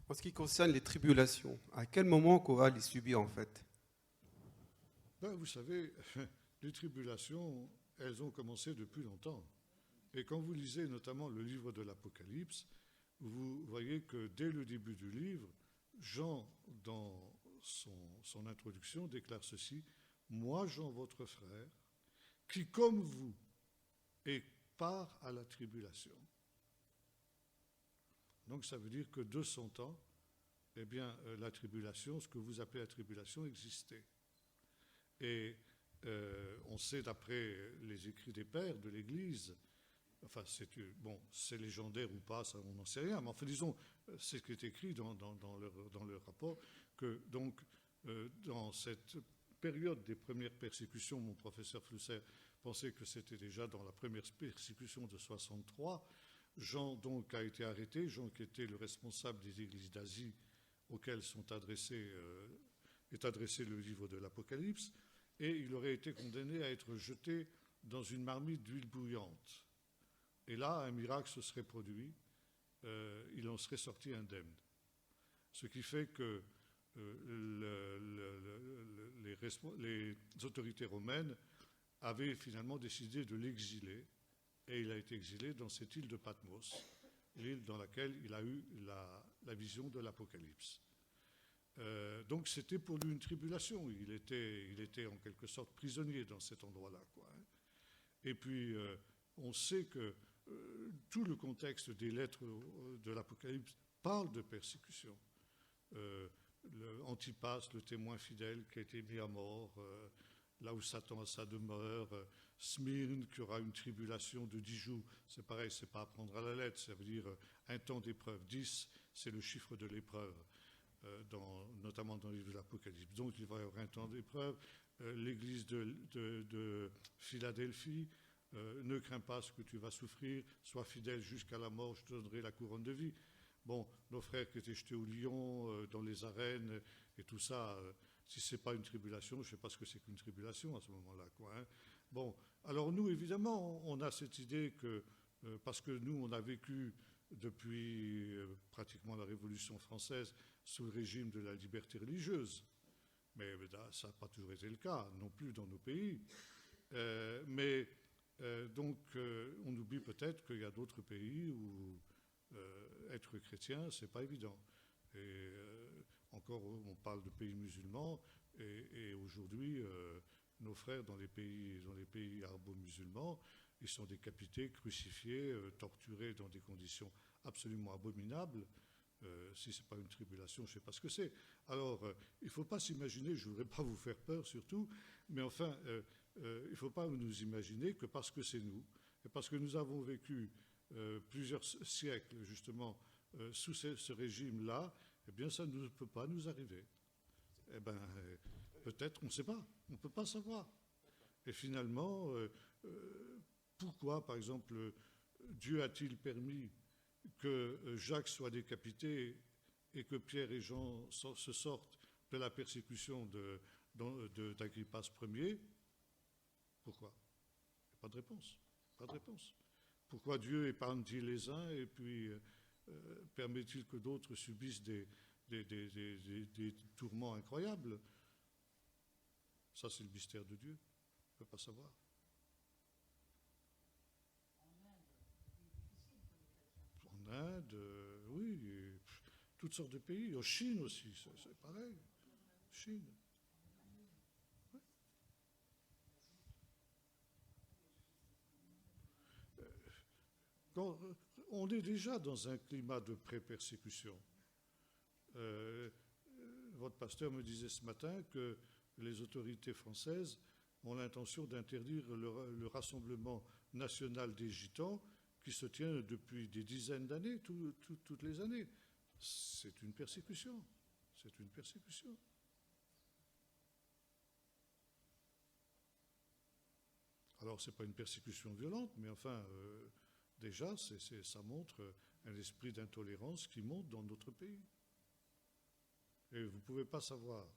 En ce qui concerne les tribulations, à quel moment qu'on va les subir en fait? Vous savez, les tribulations, elles ont commencé depuis longtemps. Et quand vous lisez notamment le livre de l'Apocalypse, vous voyez que dès le début du livre, Jean, dans son introduction, déclare ceci, « Moi, Jean, votre frère, qui, comme vous, est part à la tribulation. » Donc ça veut dire que de son temps, eh bien, la tribulation, ce que vous appelez la tribulation, existait. Et on sait d'après les écrits des pères de l'Église, enfin c'est légendaire ou pas, ça on n'en sait rien, mais enfin disons, c'est ce qui est écrit dans leur rapport, que donc dans cette période des premières persécutions, mon professeur Flusser pensait que c'était déjà dans la première persécution de 63, Jean donc a été arrêté, Jean qui était le responsable des églises d'Asie auxquelles est adressé le livre de l'Apocalypse, et il aurait été condamné à être jeté dans une marmite d'huile bouillante. Et là, un miracle se serait produit, il en serait sorti indemne. Ce qui fait que les autorités romaines avaient finalement décidé de l'exiler, et il a été exilé dans cette île de Patmos, l'île dans laquelle il a eu la vision de l'Apocalypse. Donc c'était pour lui une tribulation, il était en quelque sorte prisonnier dans cet endroit-là, quoi. Et puis on sait que tout le contexte des lettres de l'Apocalypse parle de persécution. Antipas, le témoin fidèle qui a été mis à mort, là où Satan a sa demeure, Smyrne qui aura une tribulation de 10 jours, c'est pareil, c'est pas à prendre à la lettre, ça veut dire un temps d'épreuve. 10, c'est le chiffre de l'épreuve, notamment dans le livre de l'Apocalypse. Donc il va y avoir un temps d'épreuve. L'église de Philadelphie, ne crains pas ce que tu vas souffrir, sois fidèle jusqu'à la mort, je te donnerai la couronne de vie. Bon, nos frères qui étaient jetés au lion, dans les arènes et tout ça, si ce n'est pas une tribulation, je ne sais pas ce que c'est qu'une tribulation à ce moment-là, quoi, hein. Bon, alors nous, évidemment, on a cette idée que, parce que nous, on a vécu depuis pratiquement la Révolution française sous le régime de la liberté religieuse, mais ça n'a pas toujours été le cas, non plus dans nos pays. Donc, on oublie peut-être qu'il y a d'autres pays où être chrétien, c'est pas évident. Et encore, on parle de pays musulmans, et aujourd'hui, nos frères dans les pays arabo-musulmans, ils sont décapités, crucifiés, torturés dans des conditions absolument abominables. Si ce n'est pas une tribulation, je ne sais pas ce que c'est. Alors, il ne faut pas s'imaginer, je ne voudrais pas vous faire peur surtout, mais enfin, il ne faut pas nous imaginer que parce que c'est nous, et parce que nous avons vécu plusieurs siècles justement sous ce régime-là, eh bien ça ne peut pas nous arriver. Eh bien, peut-être, on ne sait pas, on ne peut pas savoir. Et finalement, pourquoi, par exemple, Dieu a-t-il permis que Jacques soit décapité et que Pierre et Jean se sortent de la persécution d'Agrippas Ier? Pourquoi? Pas de réponse. Pas de réponse. Pourquoi Dieu épargne-t-il les uns et puis permet-il que d'autres subissent des tourments incroyables? Ça, c'est le mystère de Dieu. On ne peut pas savoir. En Inde, oui, et toutes sortes de pays. En Chine aussi, c'est pareil. Chine. Ouais. Quand on est déjà dans un climat de pré-persécution. Votre pasteur me disait ce matin que les autorités françaises ont l'intention d'interdire le rassemblement national des Gitans qui se tient depuis des dizaines d'années, toutes les années. C'est une persécution. C'est une persécution. Alors, ce n'est pas une persécution violente, mais enfin, déjà, ça montre un esprit d'intolérance qui monte dans notre pays. Et vous ne pouvez pas savoir,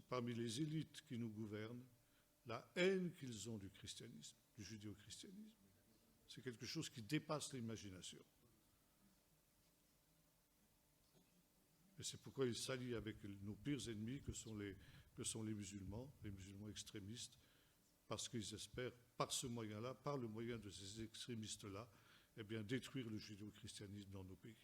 parmi les élites qui nous gouvernent, la haine qu'ils ont du christianisme, du judéo-christianisme. C'est quelque chose qui dépasse l'imagination. Et c'est pourquoi ils s'allient avec nos pires ennemis que sont les musulmans extrémistes, parce qu'ils espèrent, par ce moyen-là, par le moyen de ces extrémistes-là, eh bien, détruire le judéo-christianisme dans nos pays.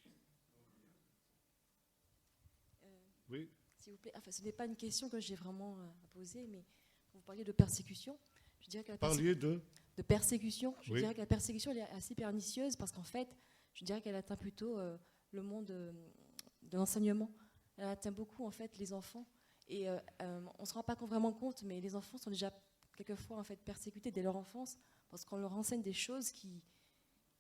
Oui. S'il vous plaît, enfin, ce n'est pas une question que j'ai vraiment à poser, mais vous parliez de persécution. Je dirais que de persécution. Je dirais que la persécution elle est assez pernicieuse parce qu'en fait, je dirais qu'elle atteint plutôt le monde de l'enseignement. Elle atteint beaucoup en fait les enfants et on ne se rend pas vraiment compte, mais les enfants sont déjà quelquefois en fait persécutés dès leur enfance parce qu'on leur enseigne des choses qui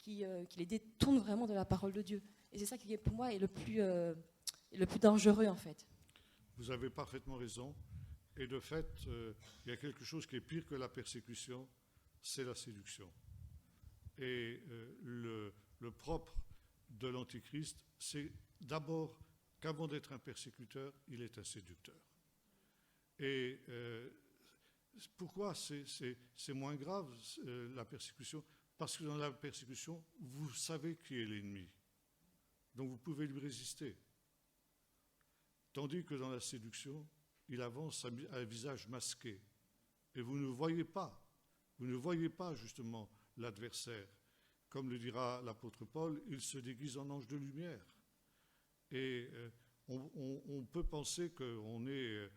les détournent vraiment de la parole de Dieu. Et c'est ça qui pour moi est le plus dangereux en fait. Vous avez parfaitement raison. Et de fait, il y a quelque chose qui est pire que la persécution, c'est la séduction. Et le propre de l'Antichrist, c'est d'abord qu'avant d'être un persécuteur, il est un séducteur. Et pourquoi c'est moins grave, la persécution? Parce que dans la persécution, vous savez qui est l'ennemi. Donc vous pouvez lui résister. Tandis que dans la séduction, il avance à un visage masqué. Et vous ne voyez pas justement l'adversaire. Comme le dira l'apôtre Paul, il se déguise en ange de lumière. Et on peut penser qu'on est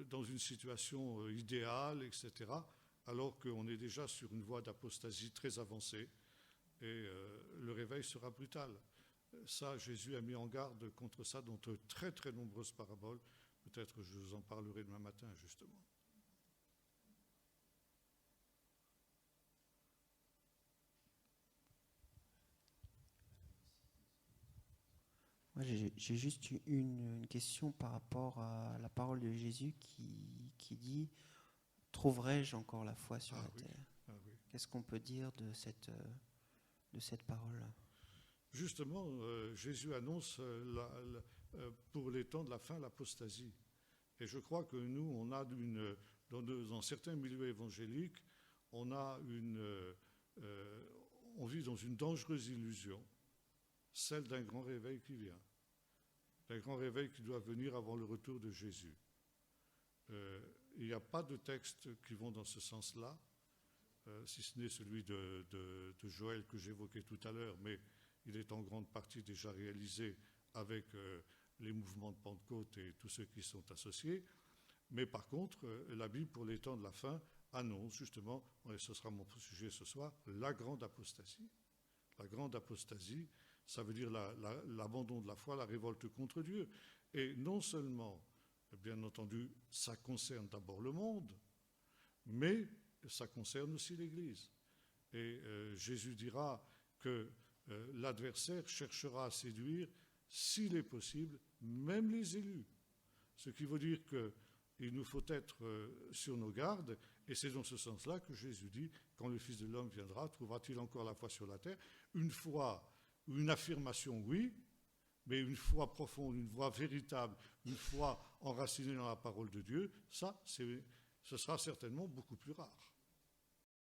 dans une situation idéale, etc., alors qu'on est déjà sur une voie d'apostasie très avancée. Et le réveil sera brutal. Ça, Jésus a mis en garde contre ça dans de très très nombreuses paraboles. Peut-être je vous en parlerai demain matin, justement. Moi, j'ai juste une question par rapport à la parole de Jésus qui dit « Trouverai-je encore la foi sur la terre ?» Qu'est-ce qu'on peut dire de cette parole-là? Justement, Jésus annonce pour les temps de la fin l'apostasie. Et je crois que nous, on a dans certains milieux évangéliques, on vit dans une dangereuse illusion, celle d'un grand réveil qui vient, d'un grand réveil qui doit venir avant le retour de Jésus. Il n'y a pas de textes qui vont dans ce sens-là, si ce n'est celui de Joël que j'évoquais tout à l'heure, mais il est en grande partie déjà réalisé avec les mouvements de Pentecôte et tous ceux qui sont associés. Mais par contre, la Bible, pour les temps de la fin, annonce justement, et ce sera mon sujet ce soir, la grande apostasie. La grande apostasie, ça veut dire l'abandon de la foi, la révolte contre Dieu. Et non seulement, bien entendu, ça concerne d'abord le monde, mais ça concerne aussi l'Église. Et Jésus dira que l'adversaire cherchera à séduire, s'il est possible, même les élus. Ce qui veut dire qu'il nous faut être sur nos gardes Et c'est dans ce sens-là que Jésus dit, quand le Fils de l'homme viendra, trouvera-t-il encore la foi sur la terre? Une foi, une affirmation, oui, mais une foi profonde, une foi véritable, une foi enracinée dans la parole de Dieu, ça, ce sera certainement beaucoup plus rare.